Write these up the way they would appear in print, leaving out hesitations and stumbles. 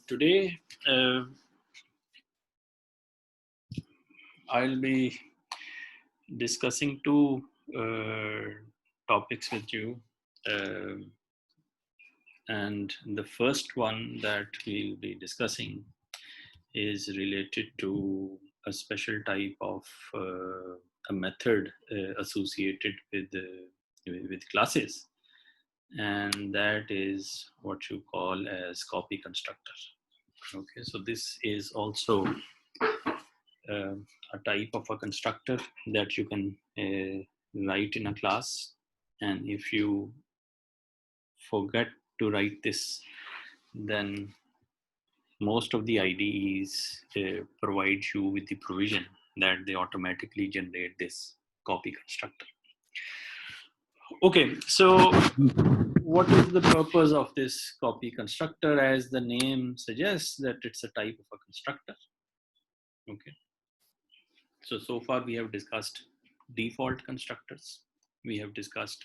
Today, I'll be discussing two topics with you. Uh, and the first one that we'll be discussing is related to a special type of a method associated with classes, and that is what you call as copy constructor. Okay, so this is also a type of a constructor that you can write in a class, and if you forget to write this, then most of the IDEs provide you with the provision that they automatically generate this copy constructor. Okay, so what is the purpose of this copy constructor? As the name suggests, that it's a type of a constructor. Okay, so far we have discussed default constructors, we have discussed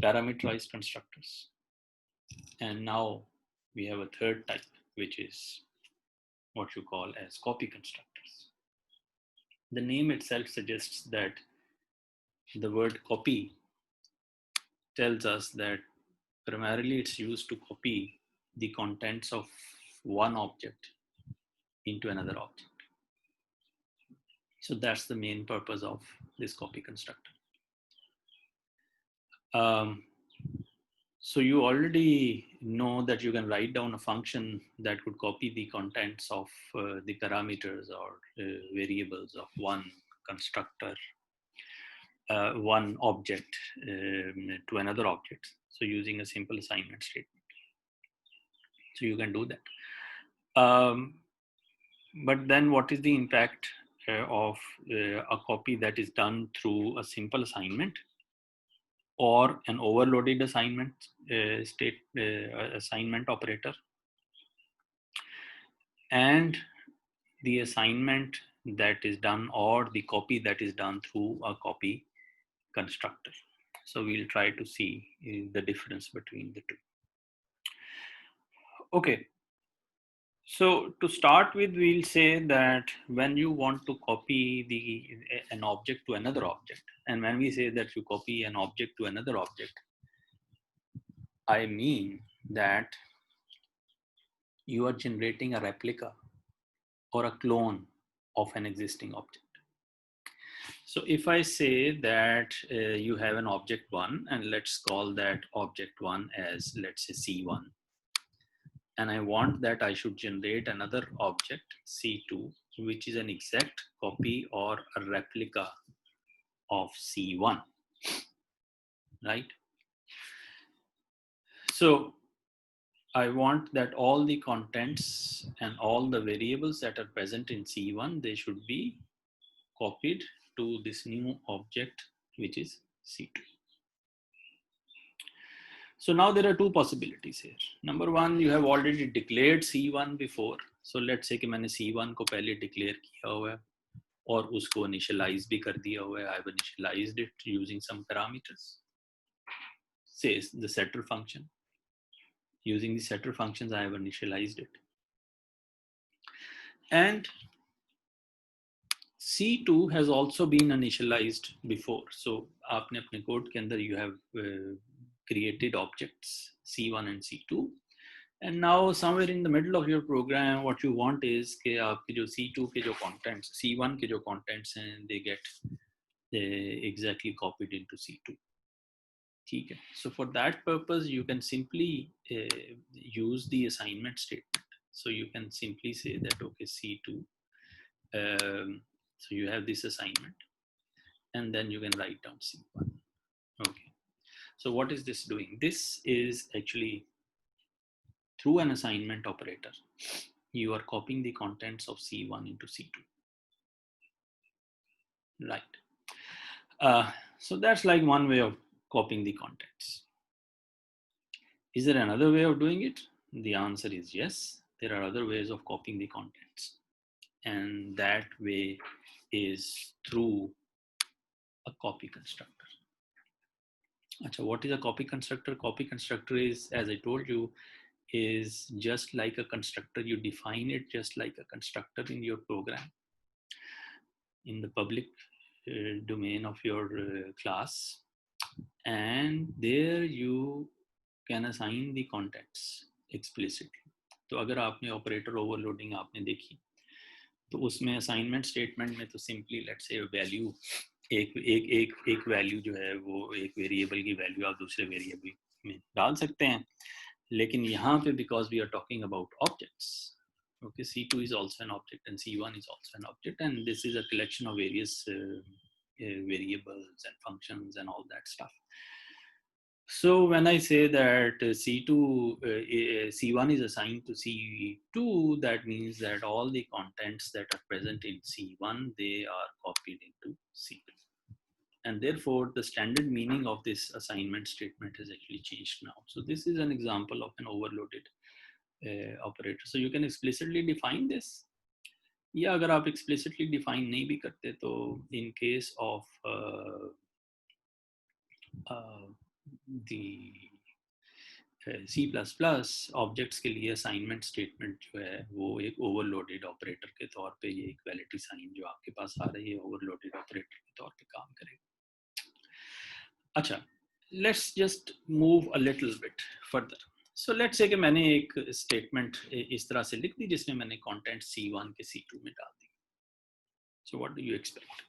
parameterized constructors, and now we have a third type, which is what you call as copy constructors. The name itself suggests that the word copy tells us that primarily it's used to copy the contents of one object into another object. So that's the main purpose of this copy constructor. So you already know that you can write down a function that could copy the contents of the parameters or variables of one constructor, one object to another object. So using a simple assignment statement. So you can do that. But then what is the impact of a copy that is done through a simple assignment or an overloaded assignment assignment operator, and the assignment that is done or the copy that is done through a copy constructor? So we'll try to see the difference between the two. Okay, so to start with, we'll say that when you want to copy an object to another object, and when we say that you copy an object to another object, I mean that you are generating a replica or a clone of an existing object. So if I say that you have an object 1, and let's call that object 1 as, let's say, C1, and I want that I should generate another object C2, which is an exact copy or a replica of C1, right? So I want that all the contents and all the variables that are present in C1, they should be copied to this new object, which is C2. So now there are two possibilities here. Number one, you have already declared C1 before. So let's say कि मैंने C1 को पहले declare किया हुआ है और उसको initialize भी कर दिया हुआ है. I've initialized it using some parameters. Say the setter function. Using the setter functions, I have initialized it. And C2 has also been initialized before. So आपने अपने code के अंदर you have created objects C1 and C2. And now somewhere in the middle of your program, what you want is कि आपके जो C2 के जो contents, C1 के जो contents हैं, they get exactly copied into C2. ठीक है. So for that purpose, you can simply use the assignment statement. So you can simply say that, okay, C2. So you have this assignment, and then you can write down C1. Okay. So what is this doing? This is actually, through an assignment operator, you are copying the contents of C1 into C2. Right. So that's like one way of copying the contents. Is there another way of doing it? The answer is yes. There are other ways of copying the contents. And that way is through a copy constructor. Achha, what is a copy constructor? Copy constructor is, as I told you, is just like a constructor. You define it just like a constructor in your program, in the public domain of your class, and there you can assign the contents explicitly. तो अगर आपने operator overloading आपने देखी, तो उसमें assignment statement में तो simply let's say value एक एक एक एक वैल्यू जो है वो एक वेरिएबल की वैल्यू आप दूसरे वेरिएबल में डाल सकते हैं, लेकिन यहाँ पे because we are talking about objects, okay, C2 is also an object and C1 is also an object, and this is a collection of various variables and functions and all that stuff. So when I say that C1 is assigned to C2, that means that all the contents that are present in C1, they are copied into C2. And therefore, the standard meaning of this assignment statement has actually changed now. So this is an example of an overloaded operator. So you can explicitly define this. या अगर आप explicitly define नहीं भी करते, तो in case of the C++ objects के लिए assignment statement जो है वो एक ओवरलोडेड ऑपरेटर के तौर पे, ये इक्वालिटी साइन जो आपके पास आ रही है ओवरलोडेड ऑपरेटर के तौर पे काम करेगा. अच्छा, let's just move a little bit further. So let's say कि मैंने एक स्टेटमेंट इस तरह से लिख दी जिसमें मैंने कंटेंट C1 के C2 में डाल दी. So what do you expect?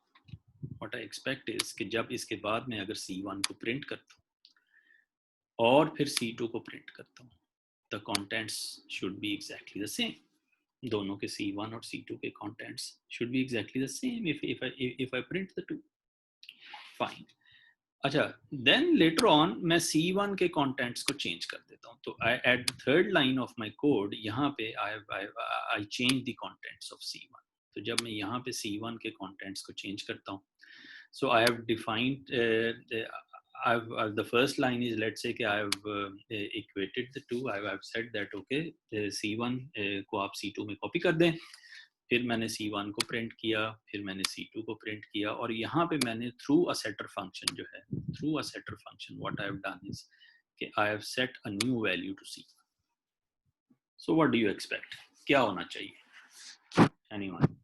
What I expect is कि जब इसके बाद मैं अगर C1 को प्रिंट करता हूँ और फिर C2 को प्रिंट करता हूँ, the contents should be exactly the same. दोनों के C1 और C2 के contents should be exactly the same if I print the two. Fine. अच्छा, देन लेटर ऑन मैं C1 के कंटेंट्स को चेंज कर देता हूँ. तो I at third line of my code यहाँ पे I change the contents of C1. तो जब मैं यहाँ पे C1 के कंटेंट्स को चेंज करता हूँ, so I have defined the first line is, let's say कि I have equated the two. I have said that okay, C1 को आप C2 में कॉपी कर दें, फिर मैंने C1 को प्रिंट किया, फिर मैंने C2 को प्रिंट किया, और यहाँ पे मैंने थ्रू अ सेटर फंक्शन जो है, through a setter function what I have done is कि I have set a new value to C1. So what do you expect, क्या होना चाहिए? एनीवन?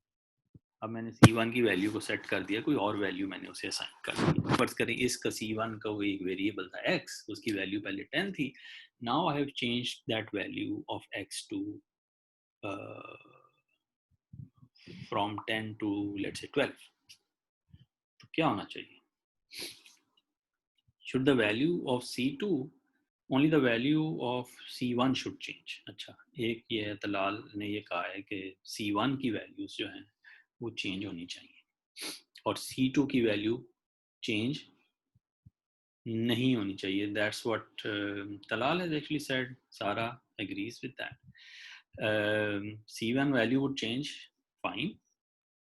अब मैंने C1 की वैल्यू को सेट कर दिया, कोई और वैल्यू मैंने उसे असाइन कर दी. फर्ज करें इसका C1 का वो एक वेरिएबल था x, उसकी वैल्यू पहले 10 थी. Now I have changed that value of x to from 10 to let's say 12. तो क्या होना चाहिए? Should the value of C2 only the value of C1 should change. अच्छा, एक ये है, तलाल ने ये कहा है कि C1 की वैल्यूज जो हैं वो चेंज होनी चाहिए और C2 की वैल्यू चेंज नहीं होनी चाहिए. That's what Talal has actually said. Sara agrees with that. C1 value would change, fine.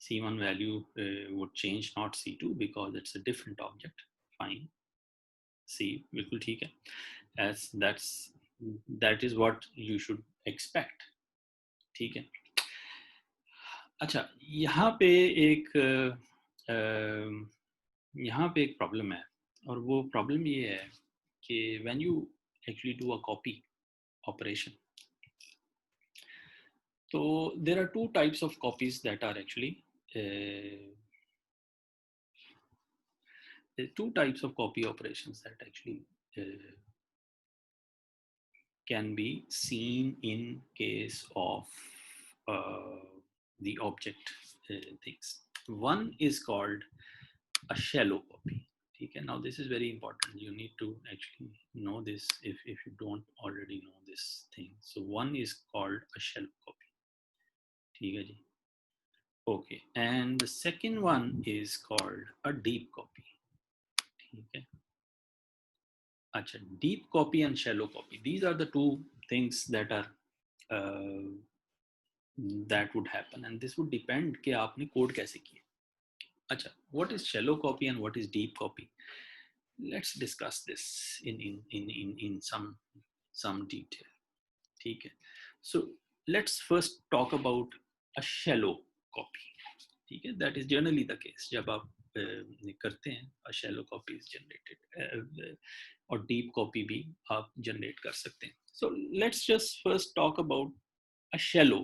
C1 value would change, not C2, because it's a different object. Fine. C बिल्कुल ठीक है. As that is what you should expect. ठीक है. अच्छा, यहाँ पे एक problem है, और वो प्रॉब्लम ये है कि when you actually do a copy operation, so there are two types of copies that are actually two types of copy operations that actually can be seen in case of the object things. One is called a shallow copy. Okay, now this is very important. You need to actually know this if you don't already know this thing. So one is called a shallow copy. ठीक है जी. Okay, and the second one is called a deep copy. ठीक है. अच्छा, deep copy and shallow copy. These are the two things that are that would happen, and this would depend कि आपने code कैसे किया. अच्छा, what is shallow copy and what is deep copy? Let's discuss this in some detail. ठीक है. So let's first talk about a shallow copy. ठीक है. That is generally the case. जब आप करते हैं, a shallow copy is generated, और deep copy भी आप जनरेट कर सकते हैं. So let's just first talk about a shallow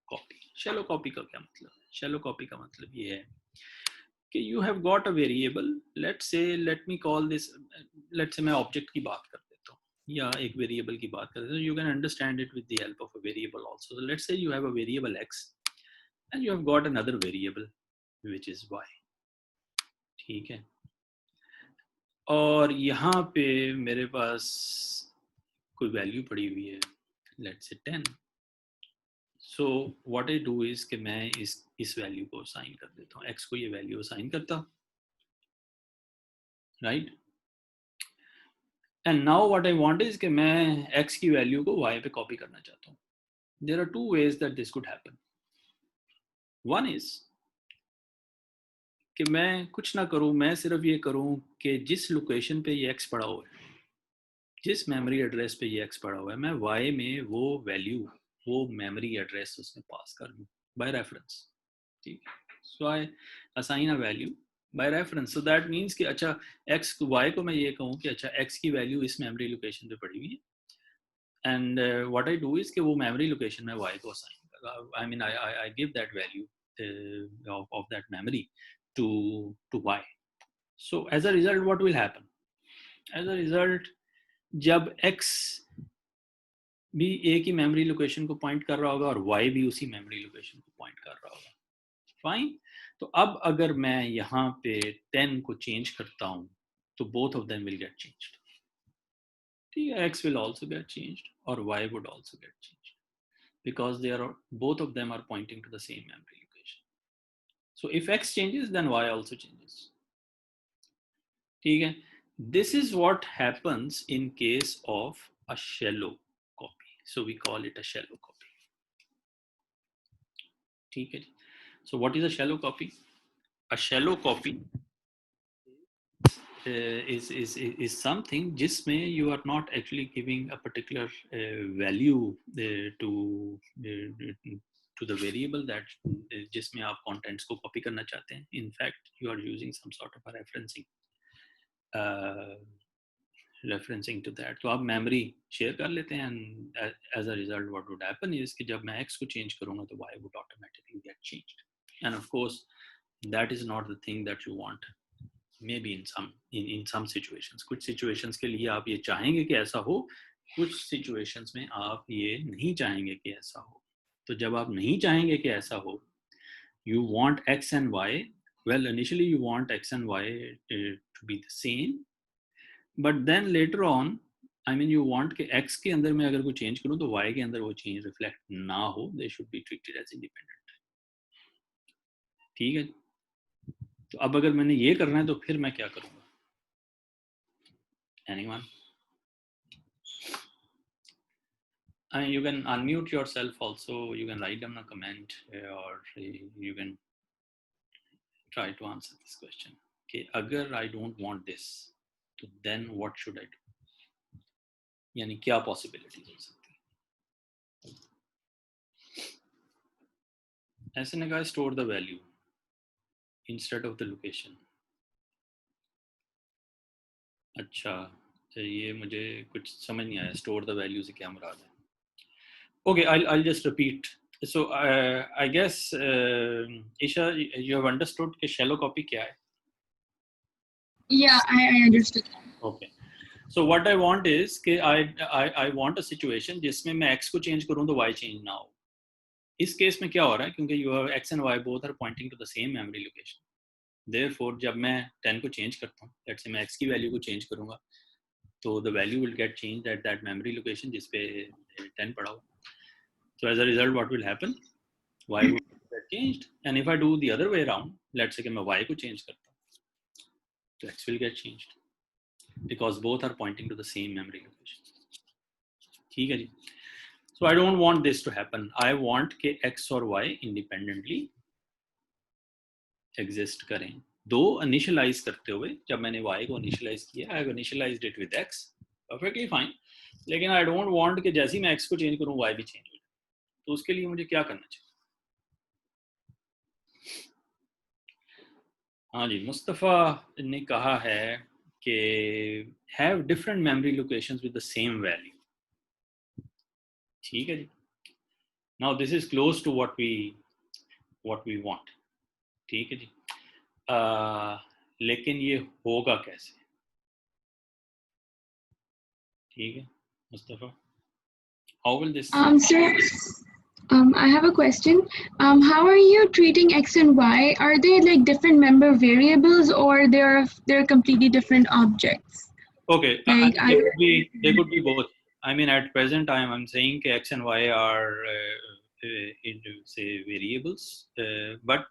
copy. Shallow copy का क्या मतलब है? शैलो कॉपी का मतलब ये है कि you have got a variable, let me call this, let's say मैं ऑब्जेक्ट की बात कर देता हूँ या एक वेरिएबल की बात कर देता हूँ. You can understand it with the help of a variable also. So let's say you have a variable x and you have got another variable which is y. ठीक है, और यहाँ पे मेरे पास कोई वैल्यू पड़ी हुई है, let's say 10. So what I do is कि मैं इस वैल्यू को असाइन कर देता हूँ, x को ये वैल्यू असाइन करता हूँ, right. And now what I want is कि मैं x की वैल्यू को y पे कॉपी करना चाहता हूँ. There are two ways that this could happen. One is कि मैं कुछ ना करूँ, मैं सिर्फ ये करूँ कि जिस लोकेशन पे ये x पड़ा हुआ है, जिस मेमोरी एड्रेस पे ये x पड़ा हुआ है, मैं y में वो वैल्यू, वो मेमोरी एड्रेस उसमें पास कर दूँ बाय रेफरेंस. ठीक है, so I assign a value by reference. So that means कि अच्छा x y को मैं ये कहूँ कि अच्छा x की वैल्यू इस मेमोरी लोकेशन पे पड़ी हुई है, and what I do is कि वो memory location में y को assign I mean I give that value of that memory to y. So as a result what will happen, as a result जब x भी a की memory location को point कर रहा होगा और y भी उसी memory location को point कर रहा होगा, fine. तो अब अगर मैं यहाँ पे 10 को change करता हूँ तो both of them will get changed. x will also get changed or y would also get changed, because they are both of them are pointing to the same memory location. So if x changes, then y also changes. Okay, this is what happens in case of a shallow copy. So we call it a shallow copy. Okay. So what is a shallow copy? A shallow copy is something जिसमें you are not actually giving a particular value to the variable that जिसमें आप contents को copy करना चाहते हैं. In fact, you are using some sort of a referencing to that. तो आप memory share कर लेते हैं, and as a result what would happen is कि जब मैं x को change करूँगा तो y would automatically get changed. And of course that is not the thing that you want. Maybe in some situations, कुछ situations के लिए आप ये चाहेंगे कि ऐसा हो, कुछ situations में आप ये नहीं चाहेंगे कि ऐसा हो. तो जब आप नहीं चाहेंगे कि ऐसा हो, you want x and y, well initially you want x and y to be the same, but then later on I mean you want कि x के अंदर मैं अगर कोई change करूँ तो y के अंदर वो change reflect ना हो, they should be treated as independent. ठीक है, तो अब अगर मैंने ये करना है तो फिर मैं क्या करूँगा? Anyone? I mean, you can unmute yourself also, you can write down a comment or you can try to answer this question. Okay, अगर I don't want this, तो then what should I do? यानी क्या possibilities हो सकती है? ऐसे ने कहा store the value instead of the location. अच्छा, तो ये मुझे कुछ समझ नहीं आया, store the value से क्या मुराद है? Okay, I'll just repeat. So I guess Isha, you have understood कि shallow copy क्या है? Yeah, I understood. Okay. So what I want is कि I want a situation जिसमें मैं x को change करूँ तो y change ना हो. इस केस में क्या हो रहा है, क्योंकि you have x and y both are pointing to the same memory location. Therefore जब मैं 10 को change करता हूँ, let's say मैं x की value को change करूँगा, तो the value will get changed at that memory location जिस पे 10 पड़ा हुआ. So as a result, what will happen? Y will get changed, and if I do the other way around, let's say कि मैं y को change करता हूँ, तो x will get changed because both are pointing to the same memory location. ठीक है जी. So I don't want this to happen. I want कि x और y independently exist करें. दो initialize करते हुए, जब मैंने y को initialize किया, I have initialized it with x, perfectly fine. लेकिन I don't want कि जैसे ही मैं x को change करूँ, y भी change हो जाए. तो उसके लिए मुझे क्या करना चाहिए? हाँ जी, मुस्तफ़ा ने कहा है कि have different memory locations with the same value. ठीक है जी. Now this is close to what we want. ठीक है जी. लेकिन ये होगा कैसे? ठीक है Mustafa, how will this Sir, I have a question. How are you treating X and Y? Are they like different member variables, or they're completely different objects? okay, Like they could be both. I mean, at present time I'm saying X and Y are into say variables, but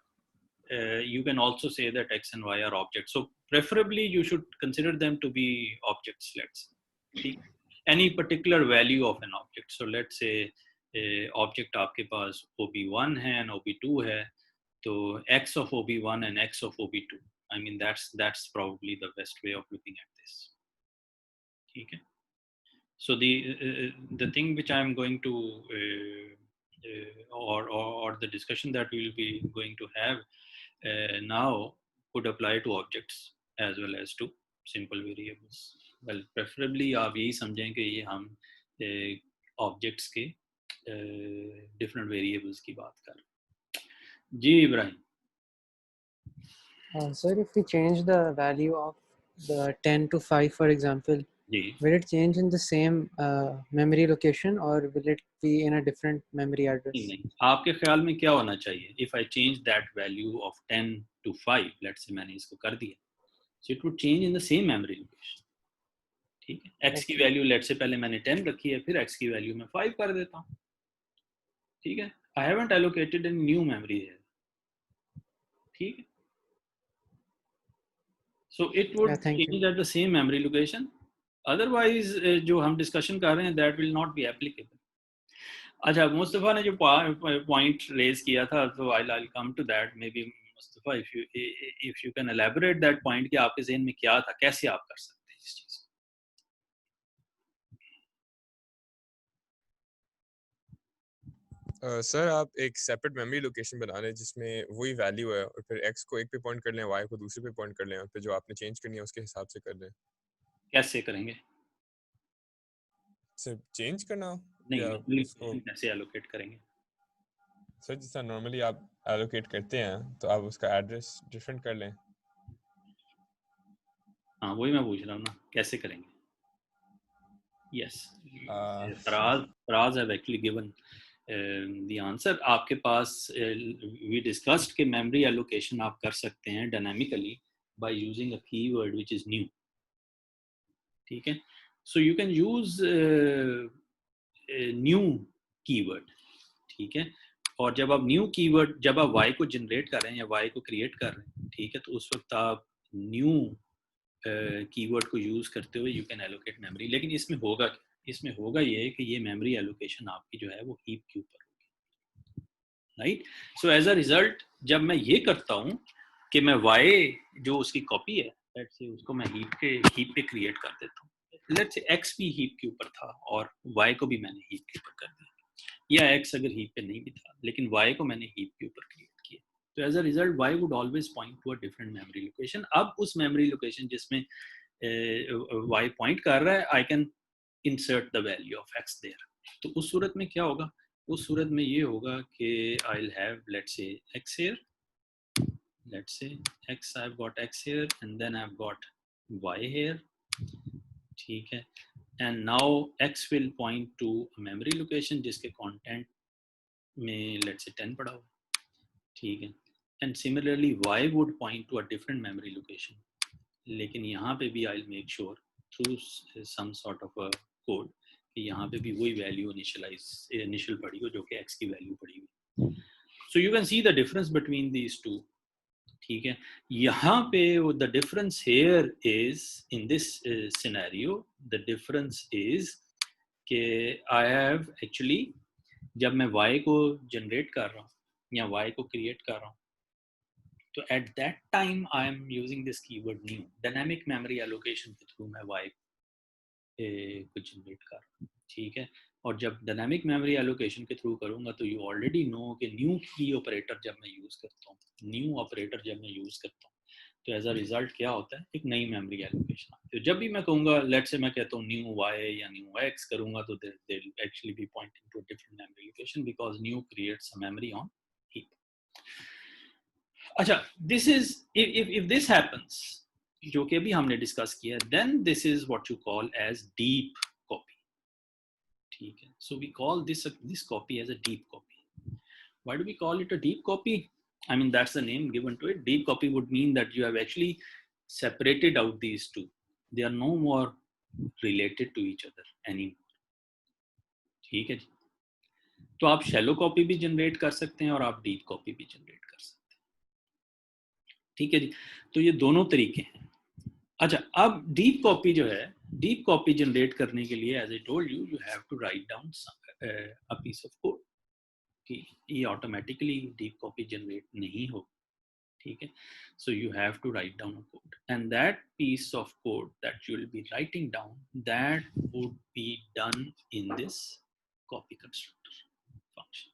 you can also say that X and Y are objects. So preferably you should consider them to be objects. Let's see any particular value of an object. So let's say object आपके पास OB1 है and OB2 है, तो X of OB1 and X of OB2. I mean that's probably the best way of looking at this. ठीक है. So the thing which I'm going to or the discussion that we will be going to have now could apply to objects as well as to simple variables. Well, preferably आप यही समझें कि ये हम objects के different variables की बात कर. जी Ibrahim. Sir, if we change the value of the 10 to 5, for example, ji. will it change in the same memory location, or will it be in a different memory address? नहीं, आपके ख्याल में क्या होना चाहिए? If I change that value of 10 to 5, let's say मैंने इसको कर दिया, so it would change in the same memory location. ठीक है. X की वैल्यू let's say पहले मैंने 10 रखी है, फिर X की वैल्यू मैं 5 कर देता हूँ. ठीक है. I haven't allocated any new memory here. ठीक है. So it would change at the same memory location. Otherwise जो हम discussion कर रहे हैं that will not be applicable. अच्छा, मुस्तफ़ा ने जो पॉइंट रेज किया था, तो I'll come to that. Maybe Mustafa, if you can elaborate that point कि आपके ज़हन में क्या था, कैसे आप कर सकते हैं इस चीज़ को. सर आप एक सेपरेट मेमोरी लोकेशन बना लें जिसमें वही वैल्यू है, और फिर x को एक पे पॉइंट कर लें, y को दूसरे पे पॉइंट कर लें, और फिर जो आपने चेंज करनी है उसके हिसाब से कर लें. कैसे करेंगे? सिर्फ चेंज करना नहीं, कैसे एलोकेट करेंगे? सर जिस तरह नॉर्मली आप एलोकेट करते हैं तो आप उसका एड्रेस डिफरेंट कर लें. हाँ, वही मैं पूछ रहा हूँ ना, कैसे करेंगे? Yes, Faraz have actually given the answer. आपके पास वी डिस्कस्ड कि मेमोरी एलोकेशन आप कर सकते हैं dynamically by using a keyword which is new. ठीक है. So you can use new keyword. ठीक है. और जब आप न्यू कीवर्ड, जब आप y को जनरेट कर रहे हैं या y को क्रिएट कर रहे हैं, ठीक है, तो उस वक्त आप न्यू कीवर्ड को यूज करते हुए यू कैन एलोकेट मेमोरी. लेकिन इसमें होगा ये कि ये मेमोरी एलोकेशन आपकी जो है वो हीप के ऊपर होगी. Right. So as a result जब मैं ये करता हूँ कि मैं y जो उसकी कॉपी है, लेट्स से उसको मैं हीप पे क्रिएट कर देता हूँ. लेट्स से x भी हीप के ऊपर था और y को भी मैंने हीप के ऊपर कर दिया, या x अगर हीप पे नहीं भी था लेकिन y को मैंने हीप के ऊपर क्रिएट किया, तो as a result y would always point to a different memory location. अब उस मेमोरी लोकेशन जिसमें y पॉइंट कर रहा है, I can insert the value of x there. तो उस सूरत में क्या होगा? उस सूरत में ये होगा कि I will have let's say x here, let's say x, I've got x here and then I've got y here. ठीक है. and now x will point to a memory location जिसके content में let's say 10 पड़ा हुआ. ठीक है. and similarly y would point to a different memory location. लेकिन यहाँ पे भी I'll make sure through some sort of a code कि यहाँ पे भी वही वैल्यू initial पड़ी हो जो कि x की वैल्यू पड़ी हुई. so you can see the difference between these two. ठीक है. यहाँ पे the difference here is in this scenario, the difference is कि I have actually जब मैं y को जनरेट कर रहा हूँ या y को क्रिएट कर रहा हूँ, तो at that time I am using this keyword new. dynamic memory allocation के थ्रू मैं y को जनरेट कर रहा हूँ. ठीक है. और जब डायनामिक मेमोरी एलोकेशन के थ्रू करूंगा तो यू ऑलरेडी नो कि न्यू की ऑपरेटर जब मैं यूज करता हूँ, तो एज अ रिजल्ट क्या होता है, एक नई मेमोरी एलोकेशन आती है। जब भी मैं कहूँगा, लेट से मैं कहता हूँ न्यू वाई या न्यू एक्स करूँगा, तो they will actually be pointing to different memory location because new creates a memory on heap. अच्छा, this is if this happens, जो कि अभी हमने डिस्कस किया, then this is what you call as deep copy. ठीक है, so we call this copy as a deep copy. Why do we call it a deep copy? I mean, that's the name given to it. Deep copy would mean that you have actually separated out these two. They are no more related to each other anymore. ठीक है जी। तो आप shallow copy भी generate कर सकते हैं और आप डीप कॉपी भी जनरेट कर सकते हैं। ठीक है जी, तो ये दोनों तरीके हैं। अच्छा, अब डीप कॉपी जो है, डीप कॉपी जनरेट करने के लिए, as I told you, you have to write down a piece of code कि ये ऑटोमेटिकली डीप कॉपी जनरेट नहीं हो। ठीक है, so you have to write down a code, and that piece of code that you will be writing down, that would be done in this copy constructor function.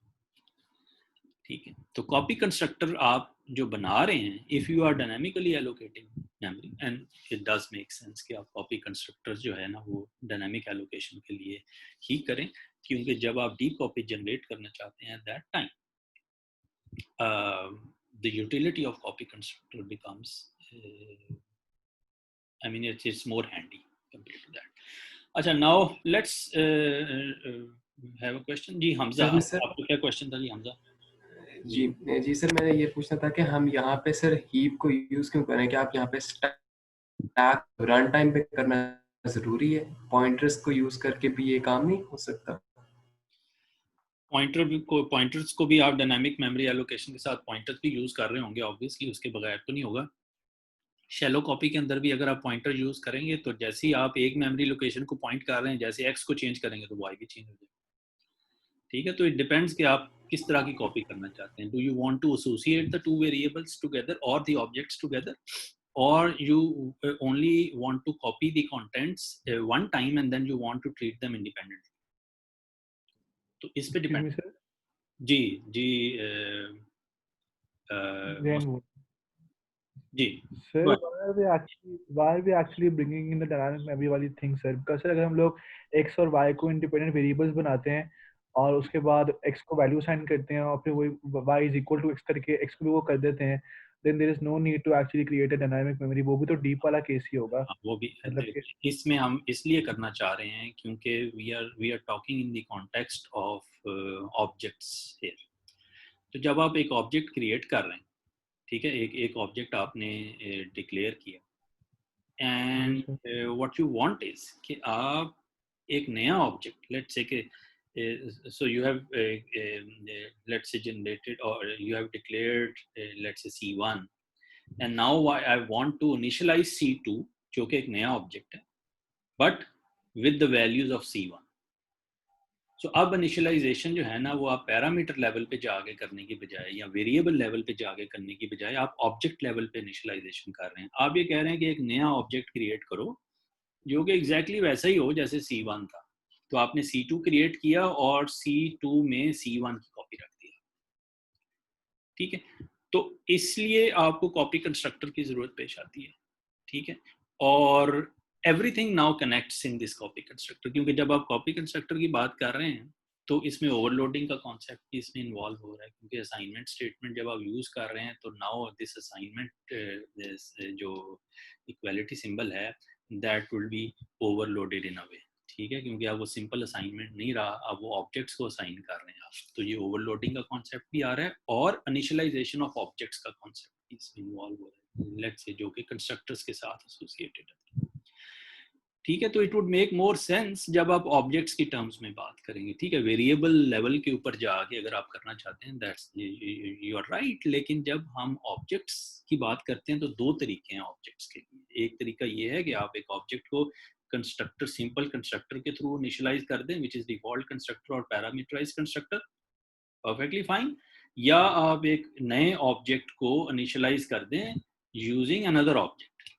ठीक है, तो copy constructor आप जो बना रहे हैं, if you are dynamically allocating memory, and it does make sense कि आप copy constructors जो है ना वो dynamic allocation के लिए ही करें, क्योंकि जब आप deep copy generate करना चाहते हैं, that time the utility of copy constructor becomes I mean it's more handy compared to that. अच्छा, now let's have a question. जी हमजा, आपको क्या क्वेश्चन था जी हमजा? जी सर, मैंने ये पूछना था कि हम यहाँ पे सर हीप को यूज क्यों करें? क्या आप यहाँ पे स्टैक रन टाइम पे करना जरूरी है? पॉइंटर्स को यूज करके भी ये काम नहीं हो सकता? पॉइंटर्स को भी आप डायनामिक मेमोरी एलोकेशन के साथ पॉइंटर्स भी यूज कर रहे होंगे ऑब्वियसली, उसके बगैर तो नहीं होगा। शैलो कॉपी के अंदर भी अगर आप पॉइंटर यूज करेंगे तो जैसे ही आप एक मेमोरी लोकेशन को पॉइंट कर रहे हैं, जैसे एक्स को चेंज करेंगे तो वाई भी चेंज हो जाएगा। ठीक है, तो इट डिपेंड्स कि आप किस तरह की कॉपी करना चाहते हैं। Do you want to associate the two variables together और द ऑब्जेक्ट्स टुगेदर, और you only want to copy the contents one time and then you want to treat them independently? तो इस पे डिपेंड। जी जी जी sir, why are we actually bringing in the dynamic memory वाली thing sir? because sir अगर हम लोग x और y को independent variables बनाते हैं और उसके बाद x को वैल्यू साइन करते हैं और फिर वही y is equal to x करके x को भी वो कर देते हैं, then there is no need to actually create a dynamic memory. वो भी तो deep वाला केस ही होगा। वो भी मतलब इसमें हम इसलिए करना चाह रहे हैं क्योंकि we are talking in the context of objects here. तो जब आप एक ऑब्जेक्ट क्रिएट कर रहे हैं, ठीक है, एक ऑब्जेक्ट आपने डिक्लेयर किया, and what you want is कि आप एक नया ऑब्जेक्ट, लेट्स से कि so you have let's say generated or you have declared let's say C1, and now I want to initialize C2 जो कि एक नया ऑब्जेक्ट है, but with the values of C1. So अब initialisation जो है ना वो आप पैरामीटर लेवल पे जाके करने की बजाय या वेरिएबल लेवल पे जाके करने की बजाय आप ऑब्जेक्ट लेवल पे इनिशियलाइजेशन कर रहे हैं। आप ये कह रहे हैं कि एक नया ऑब्जेक्ट क्रिएट करो जो कि एग्जैक्टली वैसा ही हो जैसे C1 था। तो आपने C2 क्रिएट किया और C2 में C1 की कॉपी रख दिया। ठीक है, तो इसलिए आपको कॉपी कंस्ट्रक्टर की जरूरत पेश आती है। ठीक है, और everything now connects in this copy constructor, क्योंकि जब आप कॉपी कंस्ट्रक्टर की बात कर रहे हैं तो इसमें ओवरलोडिंग का कॉन्सेप्ट भी इसमें इन्वॉल्व हो रहा है, क्योंकि असाइनमेंट स्टेटमेंट जब आप यूज कर रहे हैं तो नाउ दिस असाइनमेंट जो इक्वालिटी सिंबल है दैट विल बी ओवरलोडेड इन अ वे। ठीक है, क्योंकि अब वो सिंपल असाइनमेंट नहीं रहा, अब वो ऑब्जेक्ट्स को असाइन कर रहे हैं आप, तो ये ओवरलोडिंग का कॉन्सेप्ट भी आ रहा है और इनिशियलाइजेशन ऑफ ऑब्जेक्ट्स का कॉन्सेप्ट भी इसमें इन्वॉल्व हो रहा है, लेट्स से जो कि कंस्ट्रक्टर्स के साथ एसोसिएटेड है। ठीक है, तो it would make more sense जब आप ऑब्जेक्ट्स की टर्म्स में बात करेंगे। ठीक है, वेरिएबल लेवल के ऊपर जाके अगर आप करना चाहते हैं दैट्स यू आर राइट, लेकिन जब हम ऑब्जेक्ट्स की बात करते हैं तो दो तरीके हैं ऑब्जेक्ट्स के लिए। एक तरीका ये है कि आप एक ऑब्जेक्ट को कंस्ट्रक्टर, सिंपल कंस्ट्रक्टर के थ्रू इनिशियलाइज कर दें, विच इज डिफॉल्ट कंस्ट्रक्टर और पैरामीटराइज कंस्ट्रक्टर, परफेक्टली फाइन, या आप एक नए ऑब्जेक्ट को इनिशियलाइज कर दें यूजिंग अनदर ऑब्जेक्ट।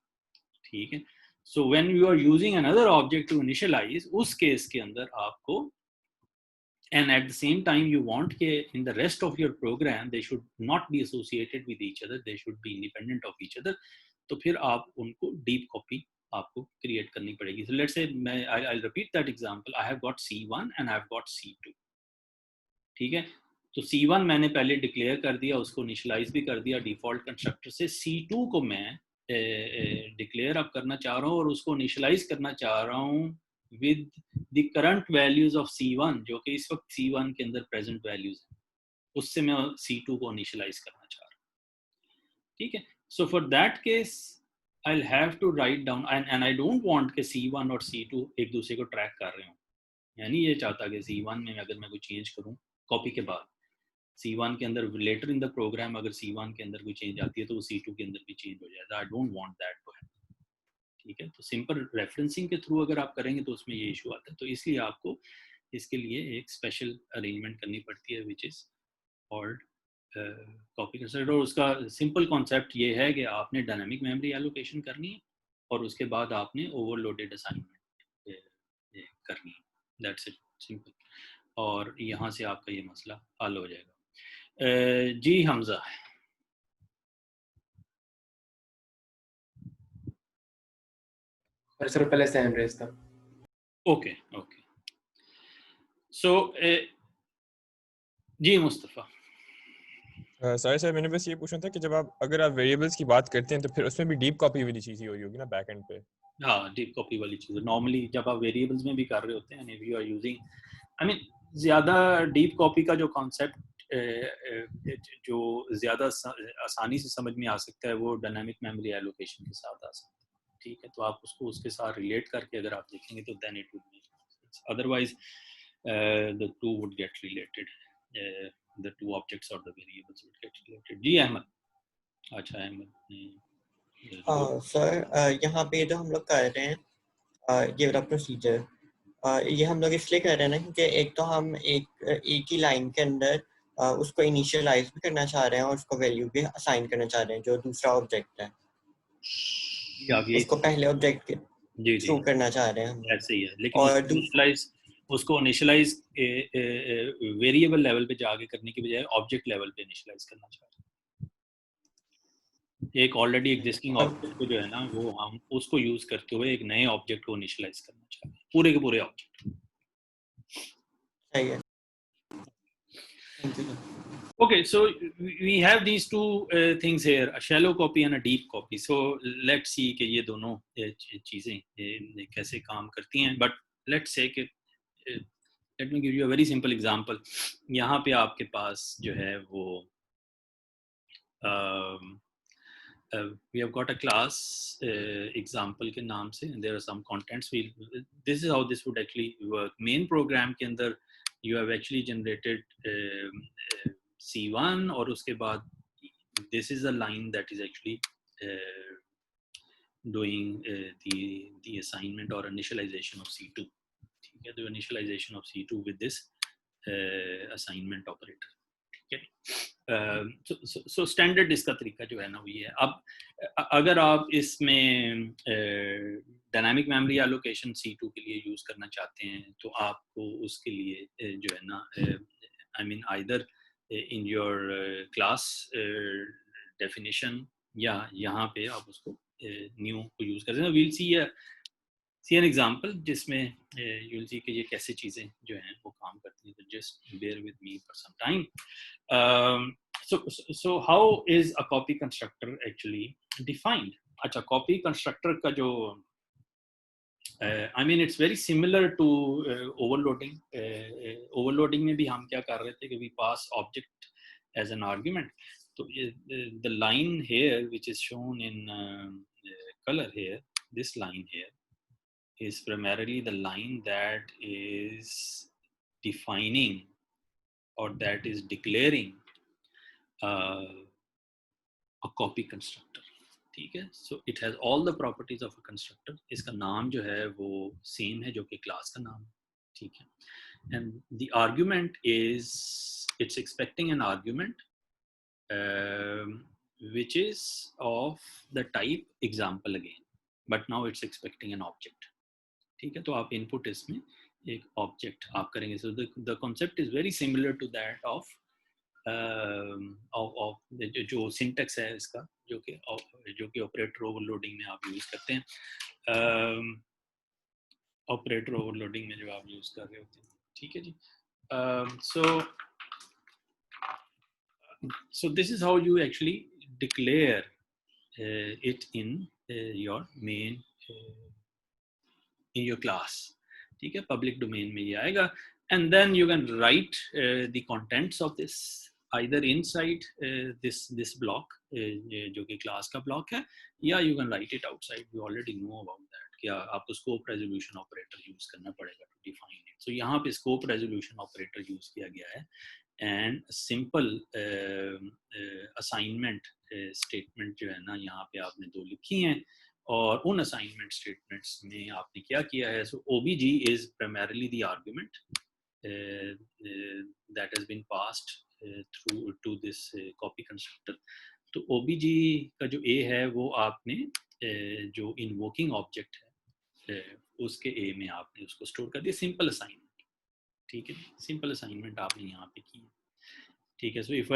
ठीक है, so when you are using another object to initialize, उस केस के अंदर आपको, and at the same time you want के in the rest of your program they should not be associated with each other, they should be independent of each other, तो फिर आप उनको deep copy आपको create करनी पड़ेगी. So let's say मैं I'll repeat that example. I have got C1 and I've got C2. ठीक है, तो C1 मैंने पहले डिक्लेयर कर दिया, उसको इनिशियलाइज भी कर दिया डिफॉल्ट कंस्ट्रक्टर से. C2 को मैं डिक्लेयर अप करना चाह रहा हूँ और उसको इनिशियलाइज करना चाह रहा हूँ with the current values of C1, जो कि इस वक्त C1 के अंदर प्रेजेंट वैल्यूज हैं, उससे मैं C2 को इनिशियलाइज करना चाह रहा हूँ. ठीक है, so for that case I'll have to write down and I don't want कि C1 और C2 एक दूसरे को ट्रैक कर रहे हो. यानी ये चाहता कि C1 में अगर मैं कोई चेंज करूँ कॉपी के बाद, C1 के अंदर लेटर इन द प्रोग्राम अगर C1 के अंदर कोई चेंज आती है तो वो C2 के अंदर भी चेंज हो जाएगा. I don't want that to happen. ठीक है, तो सिंपल रेफरेंसिंग के थ्रू अगर आप करेंगे तो उसमें ये इशू आता है. तो इसलिए आपको इसके लिए एक स्पेशल अरेंजमेंट करनी पड़ती है which is called copy constructor. और उसका सिंपल कॉन्सेप्ट ये है कि आपने डायनामिक मेमोरी एलोकेशन करनी है और उसके बाद आपने ओवरलोडेड असाइनमेंट करनी है. That's it, simple. और यहाँ से आपका ये मसला हल हो जाएगा. जी हमजा. और सर पहले से हैंड रेज था. Okay okay. सो जी मुस्तफ़ा. सॉरी सर, मैंने बस ये पूछना था कि जब आप अगर आप वेरिएबल्स की बात करते हैं तो फिर उसमें भी डीप कॉपी वाली चीज़ ही हो रही होगी ना बैक एंड पे. हाँ, डीप कॉपी वाली चीज़ नॉर्मली जब आप वेरिएबल्स में भी कर रहे होते हैं, if you are using, I mean ज़्यादा डीप कॉपी का जो कॉन्सेप्ट जो ज़्यादा आसानी से समझ में आ सकता है वो डायनामिक मेमोरी एलोकेशन के साथ आ सकता है. ठीक है, तो आप उसको उसके साथ रिलेट करके अगर आप देखेंगे तो then it would make sense. Otherwise the two would get related, the two objects or the variables would get related. जी अहमद. अच्छा अहमद. सर यहाँ पे जो हम लोग कर रहे हैं ये वाला प्रोसीजर, ये हम लोग इसलिए कर रहे हैं ना क्योंकि एक तो हम एक ही लाइन के अंदर उसको इनिशियलाइज भी करना चाह रहे हैं और उसको वैल्यू भी असाइन करना चाह रहे हैं जो दूसरा ऑब्जेक्ट है उसको पहले ऑब्जेक्ट के जी थ्रू करना चाह रहे हैं हम. ऐसे ही है, लेकिन और उसको इनिशियलाइज वेरिएबल लेवल पे जाके करने की बजाय ऑब्जेक्ट लेवल पे इनिशियलाइज करना चाह रहे हैं. एक ऑलरेडी एग्जिस्टिंग ऑब्जेक्ट को जो है ना वो हम उसको यूज करते हुए एक नए ऑब्जेक्ट को इनिशियलाइज करना चाह रहे हैं, पूरे के पूरे ऑब्जेक्ट. सही है. Okay, so we have these two things here, a shallow copy and a deep copy. So let's see कि ये दोनों चीज़ें कैसे काम करती हैं. But let's say कि let me give you a very simple example. यहाँ पे आपके पास जो है वो we have got a class example के नाम से, and there are some contents. This is how this would actually work. Main program के अंदर you have actually generated C1 और उसके बाद this is a line that is actually doing the assignment or initialization of C2. ठीक है, the initialization of C2 with this assignment operator. ठीक है, so standard इसका तरीका जो है ना वो ये है. अब अगर आप इसमें डायनामिक मेमोरी एलोकेशन C2 के लिए यूज करना चाहते हैं तो आपको उसके लिए जो है ना I mean either in your class definition या यहाँ पे आप उसको new को यूज करते हैं. we'll see an example जिसमें you'll see कि ये कैसे चीजें जो हैं वो काम करती हैं. just bear with me for some time. So how is a copy constructor actually defined? अच्छा, copy constructor का जो I mean it's very similar to overloading. Overloading में भी हम क्या कर रहे थे कि we pass object as an argument. So the line here which is shown in color here, this line here is primarily the line that is defining or that is declaring a copy constructor. ठीक है, so it has all the properties of a constructor. इसका नाम जो है वो same है जो कि class का नाम है. ठीक है, and the argument is it's expecting an argument which is of the type example again, but now it's expecting an object. ठीक है, तो आप input इसमें एक object आप करेंगे. So the concept is very similar to that of जो syntax है इसका, जो कि ऑपरेटर ओवरलोडिंग में आप यूज़ करते हैं, ऑपरेटर ओवरलोडिंग में जो आप यूज़ कर रहे होते हैं, ठीक है जी. So this is how you actually declare it in your main in your class. ठीक है, public domain में ये आएगा, and then you can write the contents of this either inside this block जो कि class का block है, या you can write it outside. You already know about that कि आपको scope resolution operator use करना पड़ेगा to define it. So यहाँ पे scope resolution operator use किया गया है, and simple assignment statement जो है ना यहाँ पे आपने दो लिखी हैं, और उन असाइनमेंट स्टेटमेंट्स में आपने क्या किया है. So OBG is primarily the argument that has been passed through to this copy constructor. तो OBG का जो A है वो आपने जो इन्वोकिंग ऑब्जेक्ट है उसके A में आपने उसको स्टोर कर दिया. सिंपल असाइनमेंट, ठीक है, सिंपल असाइनमेंट आपने यहाँ पे की, ठीक है. So if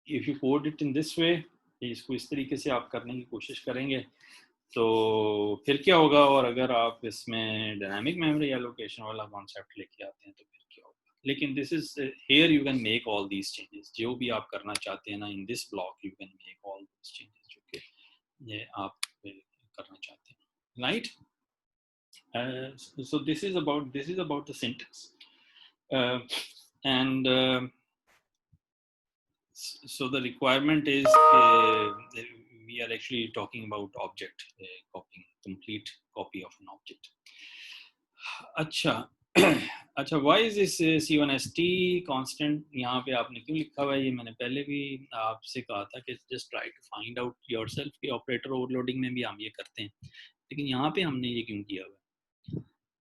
you code it in this way, इसको इस तरीके से आप करने की कोशिश करेंगे तो फिर क्या होगा. और अगर आप इसमें डायनामिक मेमोरी एलोकेशन वाला कॉन्सेप्ट लेके आते हैं तो फिर क्या होगा. लेकिन this is here you can make all these changes, जो भी आप करना चाहते हैं ना in this block, you can make all these changes जो कि ये आप करना चाहते हैं, right. So this is about the syntax, and so the requirement is we are actually talking about object copying, complete copy of an object. अच्छा, why is this C1ST constant यहाँ पे आपने क्यों लिखा हुआ है? ये मैंने पहले भी आपसे कहा था कि just try to find out yourself कि ऑपरेटर ओवरलोडिंग में भी हम ये करते हैं, लेकिन यहाँ पे हमने ये क्यों किया हुआ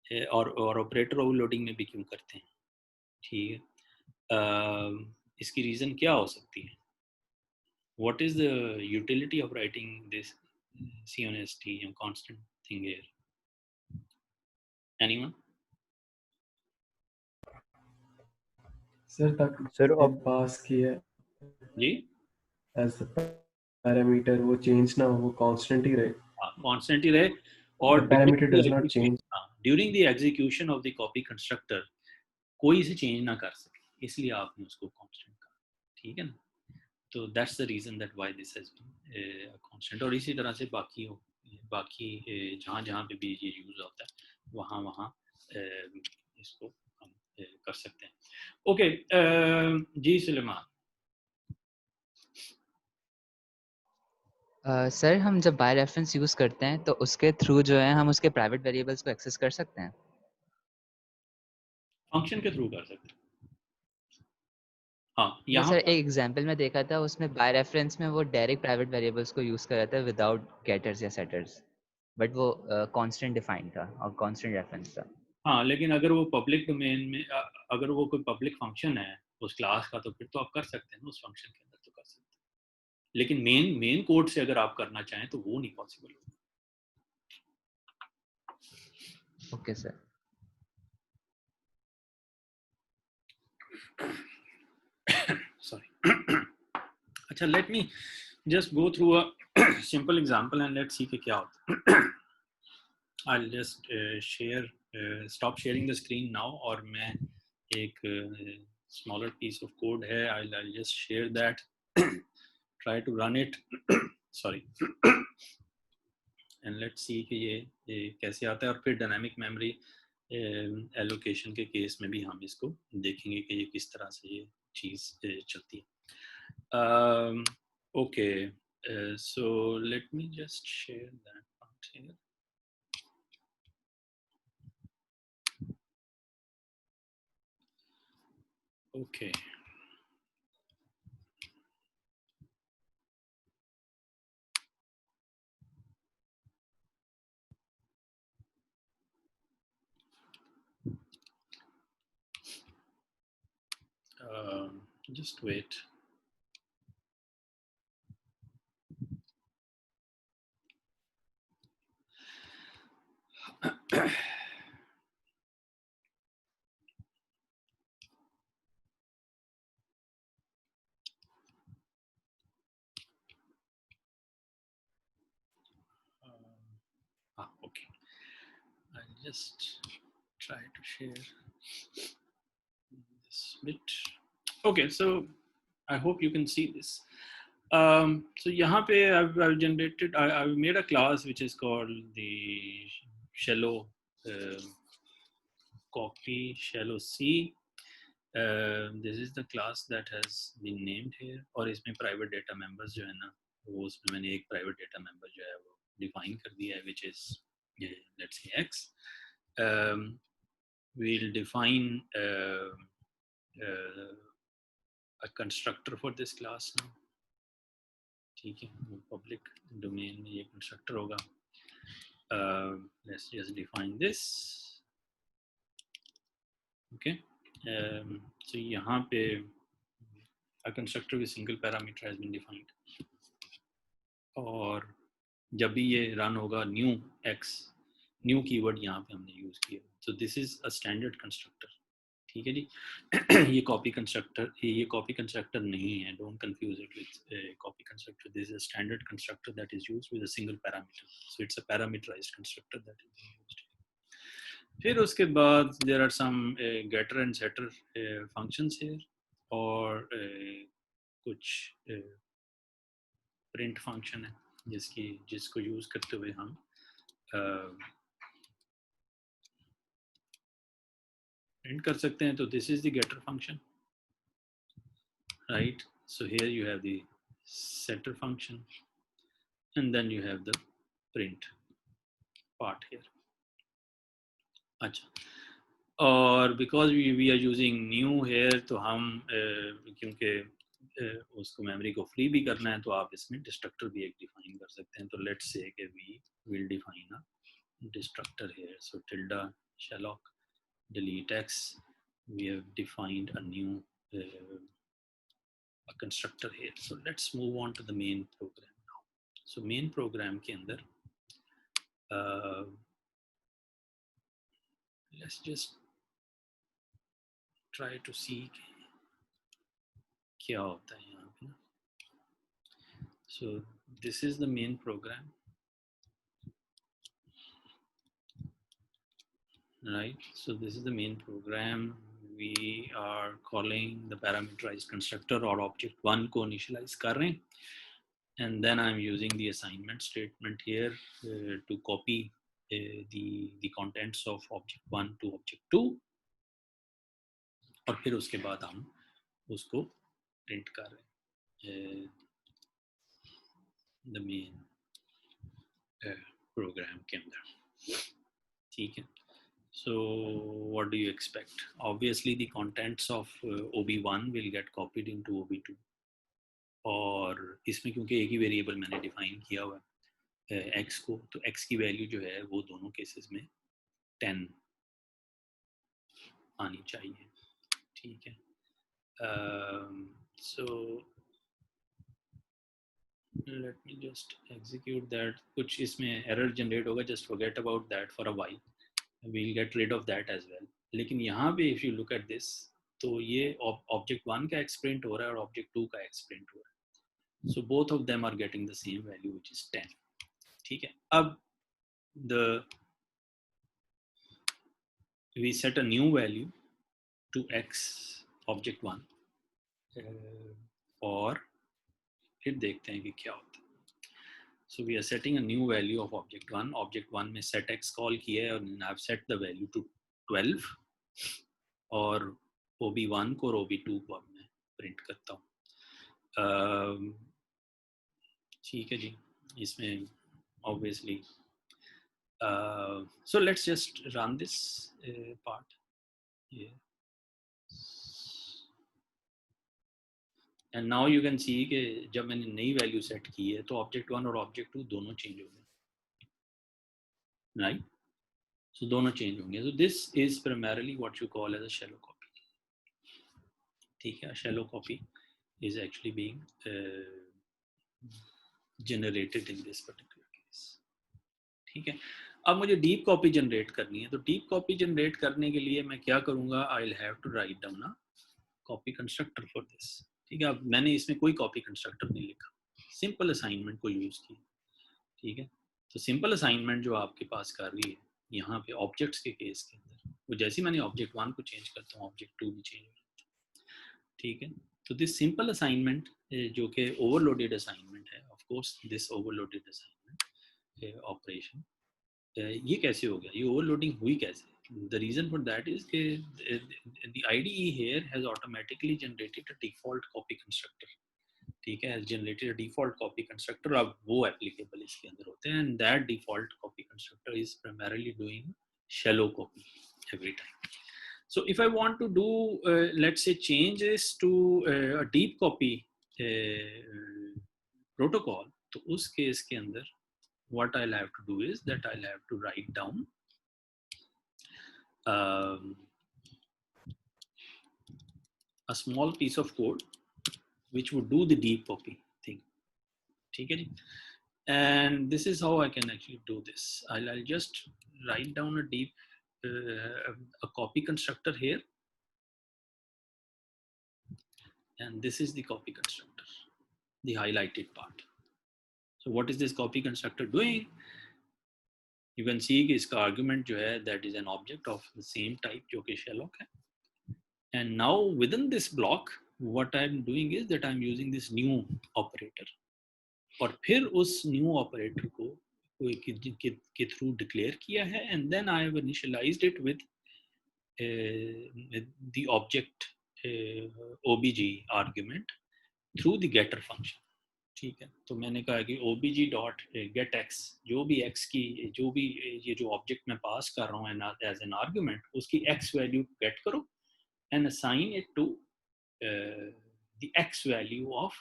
है, और ऑपरेटर ओवरलोडिंग में भी क्यों करते हैं, ठीक है. इसकी रीज़न क्या हो सकती है? What is the utility of writing this C1ST and constant thing here? Anyone? Sir तक Sir, पास किया जी, एज पैरामीटर वो चेंज ना हो, वो कांस्टेंट ही रहे. कांस्टेंट ही रहे, और parameter does not change. During the execution of the copy constructor कोई से चेंज ना कर सके, इसलिए आपने उसको कांस्टेंट कहा, ठीक है ना. तो that's the reason that why this has been constant. और इसी तरह से बाकी जहाँ जहाँ पे भी ये यूज होता है वहाँ इसको हम कर सकते हैं. ओके, जी सुलेमान. सर हम जब बाय रेफरेंस यूज करते हैं तो उसके थ्रू जो है हम उसके प्राइवेट वेरिएबल्स को एक्सेस कर सकते हैं. फंक्शन के थ्रू कर सकते हैं. हाँ, नहीं यहाँ सर, एक एग्जांपल में देखा था, उसमें बाय रेफरेंस में वो डायरेक्ट प्राइवेट वेरिएबल्स को यूज कर रहा था विदाउट गेटर्स या सेटर्स, बट वो कांस्टेंट डिफाइन था और कांस्टेंट रेफरेंस था. हाँ, लेकिन अगर वो पब्लिक डोमेन में अगर वो कोई पब्लिक फंक्शन है उस क्लास का, तो फिर तो आप कर सकते हैं ना, उस फंक्शन के अंदर तो कर सकते हैं. लेकिन मेन कोड से अगर आप करना चाहें तो वो नहीं पॉसिबल होगा. Okay sir. Sorry. अच्छा, let me just go through a simple example and let's see कि क्या होता है. I'll just stop sharing the screen now, और मैं एक smaller piece of code है, I'll just share that. Try to run it. Sorry. And let's see कि ये कैसे आता है, और फिर डायनामिक मेमोरी एलोकेशन के केस में भी हम इसको देखेंगे कि ये किस तरह से ये चीज़ चलती है. Okay, so let me just share that part here. Okay. Just wait. just try to share this bit. Okay, so I hope you can see this. So यहाँ पे I've generated, I've made a class which is called the shallow copy shallow C. This is the class that has been named here, और इसमें private data members जो है ना, वो उसमें मैंने एक private data member जो है वो define कर दिया है, which is let's say X. We'll define a constructor for this class now. ठीक है, वो public domain में ये constructor होगा. Let's just define this. Okay. So यहाँ पे a constructor with single parameter has been defined. और जब भी ये run होगा new x, new keyword यहाँ पे हमने use किया. So this is a standard constructor. ठीक है जी. ये copy constructor नहीं है. Don't confuse it with copy constructor. This is a standard constructor that is used with a single parameter. So it's a parameterized constructor that is used. फिर उसके बाद there are some getter and setter functions here, और कुछ print function है जिसको use करते हुए हम print कर सकते हैं. तो this is the getter function, right? So here you have the setter function, and then you have the print part here. अच्छा, और because we are using new here, तो हम क्योंकि उसको मेमोरी को फ्री भी करना है, तो आप इसमें डिस्ट्रक्टर भी एक डिफाइन कर सकते हैं. तो लेट्स से कि we will define a destructor here. So tilde shalloc delete x, we have defined a new a constructor here. So let's move on to the main program now. So main program के अंदर let's just try to see क्या होता है यहाँ पे ना. So this is the main program, right? So this is the main program. We are calling the parameterized constructor और object 1 को initialize कर रहे हैं, and then I'm using the assignment statement here to copy the contents of object 1 to object 2, और फिर उसके बाद हम उसको print कर रहे हैं the main program के अंदर. ठीक है. So what do you expect? Obviously the contents of OB1 will get copied into OB2, और इसमें क्योंकि एक ही वेरिएबल मैंने डिफाइन किया हुआ है x को, तो x की वैल्यू जो है वो दोनों केसेस में 10 आनी चाहिए. ठीक है. So let me just execute that. कुछ इसमें error generate होगा, just forget about that for a while. We'll get rid of that as well. लेकिन यहाँ पे if you look at this, तो ये object 1 का x print हो रहा है और object 2 का x print हो रहा है. So both of them are getting the same value, which is 10. ठीक है. अब we set a new value to x object 1, और फिर देखते हैं कि क्या होता है. So we are setting a new value of object 1. Object 1 में set x call किया है, और I've set the value to 12, और OB1 को और OB2 को अब मैं print करता हूँ. ठीक है जी. इसमें obviously so let's just run this part here, and now you can see कि जब मैंने नई वैल्यू सेट की है तो object 1 और object 2 दोनों चेंज हो गए, right? So दोनों चेंज होंगे. So this is primarily what you call as a shallow copy. ठीक है. A shallow copy is actually being generated in this particular case. ठीक है. अब मुझे डीप कॉपी जनरेट करनी है, तो डीप कॉपी जनरेट करने के लिए मैं क्या करूँगा, I'll have to write down a copy constructor for this. ठीक है. अब मैंने इसमें कोई कॉपी कंस्ट्रक्टर नहीं लिखा, सिंपल असाइनमेंट को यूज़ किया. ठीक है. तो सिंपल असाइनमेंट जो आपके पास कर रही है यहाँ पे ऑब्जेक्ट्स के केस के अंदर वो जैसे ही मैंने ऑब्जेक्ट 1 को चेंज करता हूँ ऑब्जेक्ट 2 भी चेंज हो जाता है, ठीक है। तो दिस सिंपल असाइनमेंट जो कि ओवरलोडेड असाइनमेंट है, of course this overloaded assignment operation, ये कैसे हो गया, ये ओवरलोडिंग हुई कैसे? The reason for that is कि the IDE here has automatically generated a default copy constructor, ठीक है, has generated a default copy constructor. अब वो applicable इसके अंदर होते हैं, and that default copy constructor is primarily doing shallow copy every time. So if I want to do let's say change this to a deep copy protocol, तो उस case के अंदर what I'll have to do is that I'll have to write down a small piece of code which would do the deep copy thing, ठीक है जी? And this is how I can actually do this. I'll just write down a deep a copy constructor here, and this is the copy constructor, the highlighted part. So what is this copy constructor doing? You can see कि इसका argument जो है that is an object of the same type जो कि shallow है. And now within this block what I'm doing is that I'm using this new operator, और फिर उस new operator को के थ्रू डिक्लेयर किया है, and then I have initialized it with the object obj argument through the getter function, ठीक है। तो मैंने कहा कि obj dot get x, जो भी x की जो भी ये जो ऑब्जेक्ट मैं पास कर रहा हूँ एज एन आर्ग्यूमेंट, उसकी x वैल्यू गेट करो and assign it to the x value of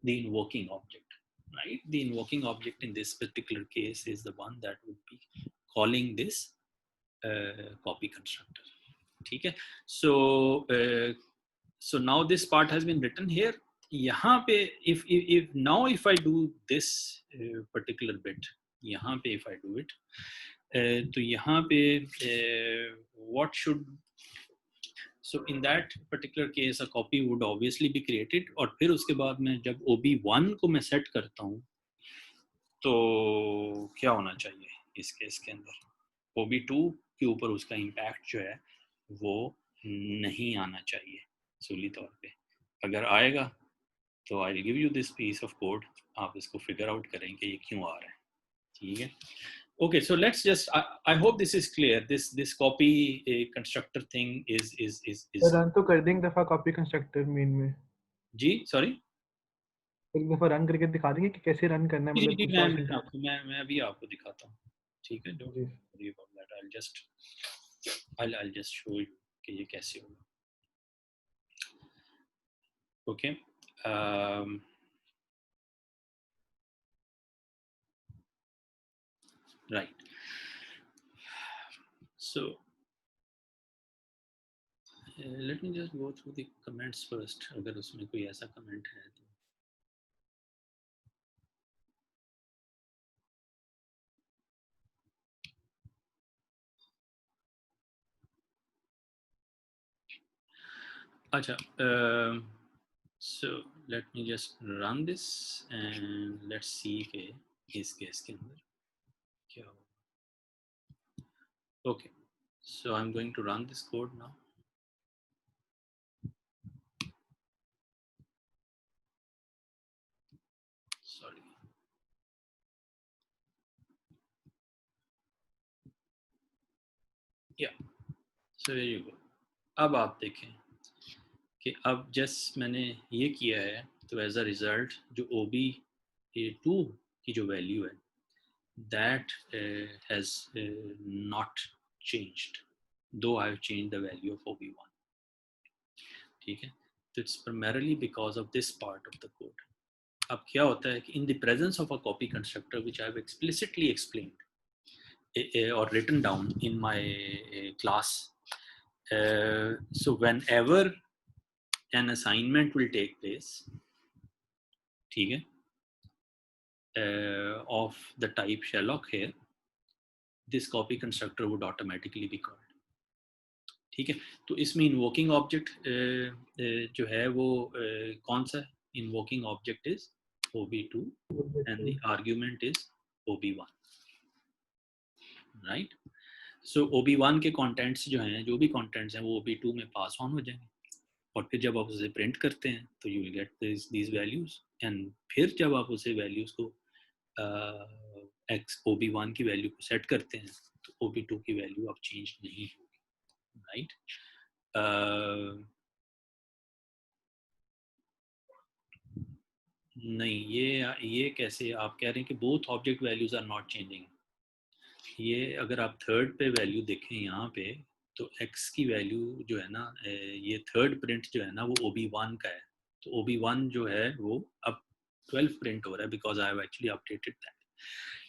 the invoking object, right? The invoking object in this particular case is the one that would be calling this copy constructor, ठीक है। So now this part has been written here. यहाँ पे if now if I do this particular bit, यहाँ पे if I do it, तो यहाँ पे what should, so in that particular case a copy would obviously be created, और फिर उसके बाद में जब OB1 को मैं सेट करता हूँ तो क्या होना चाहिए इस केस के अंदर, OB2 के ऊपर उसका इम्पैक्ट जो है वो नहीं आना चाहिए सूली तौर पे। अगर आएगा तो I will give you this piece of code, आप इसको फिगर आउट करें कि ये क्यों आ रहा है, ठीक है। Okay, so let's just I hope this is clear. This copy constructor thing is run तो कर देंगे दफा कॉपी कंस्ट्रक्टर मेन में जी सॉरी, एक दफा रन करके दिखा देंगे कि कैसे रन करना है, मतलब कुछ और syntax। मैं अभी आपको दिखाता हूँ, ठीक है। Don't worry about that. I'll just show you कि ये कैसे होगा। Okay. Right. So let me just go through the comments first. अगर उसमें कोई ऐसा comment है तो अच्छा, so let me just run this and let's see कि इस केस के अंदर क्या होगा। Okay, so I'm going to run this code now. Sorry. Yeah, so there you go. अब आप देखें कि अब जस्ट मैंने ये किया है तो एज अ रिजल्ट जो OB2 की जो वैल्यू है that has not changed, though I have changed the value of OB1, ठीक है। तो it's primarily because of this part of the code. अब क्या होता है कि in the presence of a copy constructor which I have explicitly explained or written down in my class, so whenever an assignment will take place, ठीक है, of the type Sherlock here, this copy constructor would automatically be called, ठीक है। तो इसमें invoking object जो है वो कौन सा है? Invoking object is OB2 and the argument is OB1, right? So OB1 के कंटेंट्स जो हैं, जो भी कंटेंट्स हैं, वो OB2 में पास ऑन हो जाएंगे, और फिर जब आप उसे प्रिंट करते हैं तो you will get these values, and फिर जब आप उसे वैल्यूज को OB1 की वैल्यू को सेट करते हैं तो OB2 की वैल्यू अब चेंज नहीं होगी, राइट? नहीं, ये कैसे आप कह रहे हैं कि both object values are not changing? ये अगर आप थर्ड पे वैल्यू देखें यहाँ पे, तो x की वैल्यू जो है ना, ये थर्ड प्रिंट जो है ना वो OB1 का है, तो OB1 जो है वो अब 12 प्रिंट हो रहा है because I have actually updated that,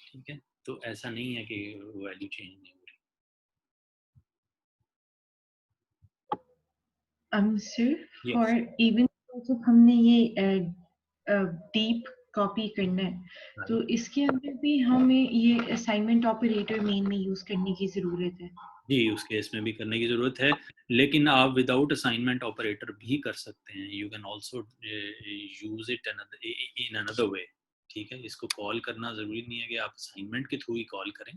ठीक है? तो ऐसा नहीं है कि वैल्यू चेंज नहीं हो रही। Sir Yes. फॉर इवन जब हमने ये डीप कॉपी करना है तो इसके अंदर भी हमें ये असाइनमेंट ऑपरेटर मेन में यूज करने की जरूरत है? जी, उस केस में भी करने की ज़रूरत है, लेकिन आप विदाउट असाइनमेंट ऑपरेटर भी कर सकते हैं। You can also use it in another way, ठीक है? इसको कॉल करना ज़रूरी नहीं है कि आप असाइनमेंट के थ्रू ही कॉल करें,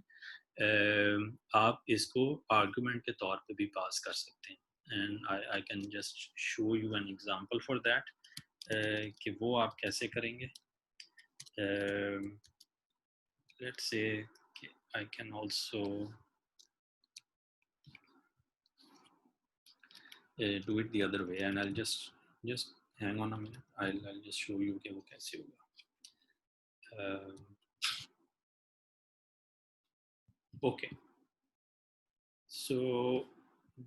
आप इसको आर्गुमेंट के तौर पे भी पास कर सकते हैं, and I can just show you an example for that कि वो आप कैसे करेंगे। Let's say I can also do it the other way, and I'll just hang on a minute, I'll just show you कि वो कैसे होगा। Okay, so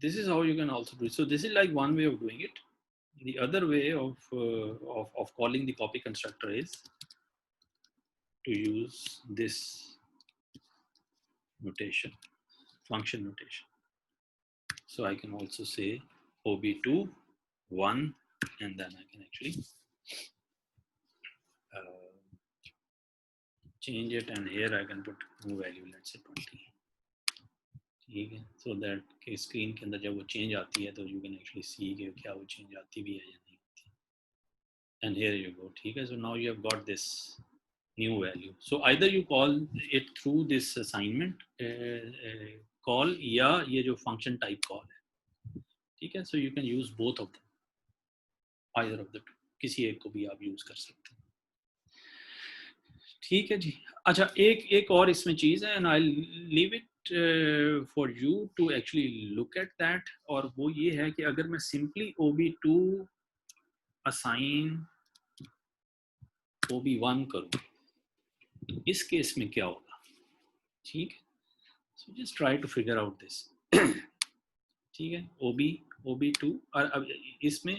this is how you can also do it. So this is like one way of doing it. The other way of calling the copy constructor is to use this notation, function notation. So I can also say OB2 1, and then I can actually change it, and here I can put new value, let's say 20, ठीक है? So that कि screen के अंदर जब वो change आती है तो you can actually see कि क्या वो चेंज आती भी है या नहीं आती, and here you go, ठीक है? So now you have got this new value. So either you call it through this assignment call या ये जो function type call है, ठीक है? So you can use both of them, either of the two, किसी एक को भी आप यूज कर सकते हैं, ठीक है जी? अच्छा, एक और इसमें चीज़ है, and I leave it for you to actually look at that, और वो ये है कि अगर मैं सिंपली OB2 असाइन OB1 करूँ तो इस केस में क्या होगा, ठीक है? So just try to figure out this, ठीक है? OB2, और अब इसमें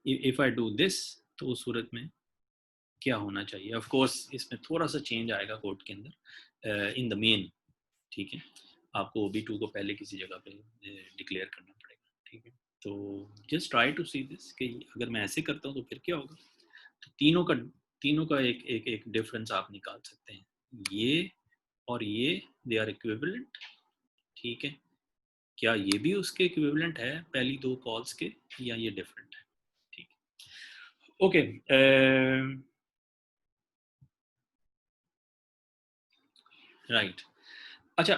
इफ आई डू दिस तो उस सूरत में क्या होना चाहिए? ऑफ कोर्स इसमें थोड़ा सा चेंज आएगा कोड के अंदर इन द मेन, ठीक है? आपको OB2 को पहले किसी जगह पे डिक्लेयर करना पड़ेगा, ठीक है? तो just try to see this कि अगर मैं ऐसे करता हूँ तो फिर क्या होगा। तो तीनों का एक डिफरेंस आप निकाल सकते हैं, ये और ये दे आर इक्विवेलेंट, ठीक है? क्या ये भी उसके इक्विवेलेंट है पहली दो कॉल्स के, या ये डिफरेंट है, ठीक है? Okay, right. अच्छा,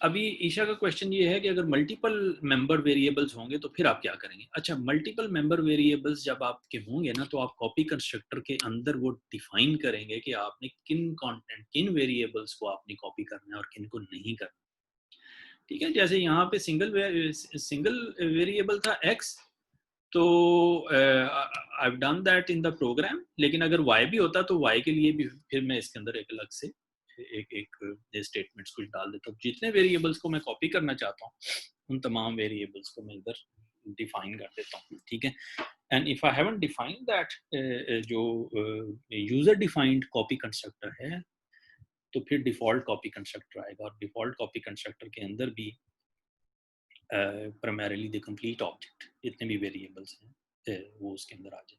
अभी ईशा का क्वेश्चन ये है कि अगर मल्टीपल मेंबर वेरिएबल्स होंगे तो फिर आप क्या करेंगे? अच्छा, मल्टीपल मेंबर वेरिएबल्स जब आपके होंगे ना, तो आप कॉपी कंस्ट्रक्टर के अंदर वो डिफाइन करेंगे कि आपने किन वेरिएबल्स को आपने कॉपी करना है और किन को नहीं करना, ठीक है? जैसे यहाँ पे सिंगल वेरिएबल था x, तो I have done that in the program, लेकिन अगर y भी होता तो y के लिए भी फिर मैं इसके अंदर एक अलग से एक स्टेटमेंट्स कुछ डाल देता हूँ। जितने वेरिएबल्स को मैं कॉपी करना चाहता हूँ उन तमाम वेरिएबल्स को मैं इधर डिफाइन कर देता हूँ, ठीक है? And if I haven't defined that जो यूजर डिफाइंड कॉपी कंस्ट्रक्टर है, तो फिर डिफॉल्ट कॉपी कंस्ट्रक्टर आएगा, और डिफॉल्ट कॉपी कंस्ट्रक्टर के अंदर भी प्राइमरीली द कंप्लीट ऑब्जेक्ट, जितने भी वेरिएबल्स हैं वो उसके अंदर आ जाए।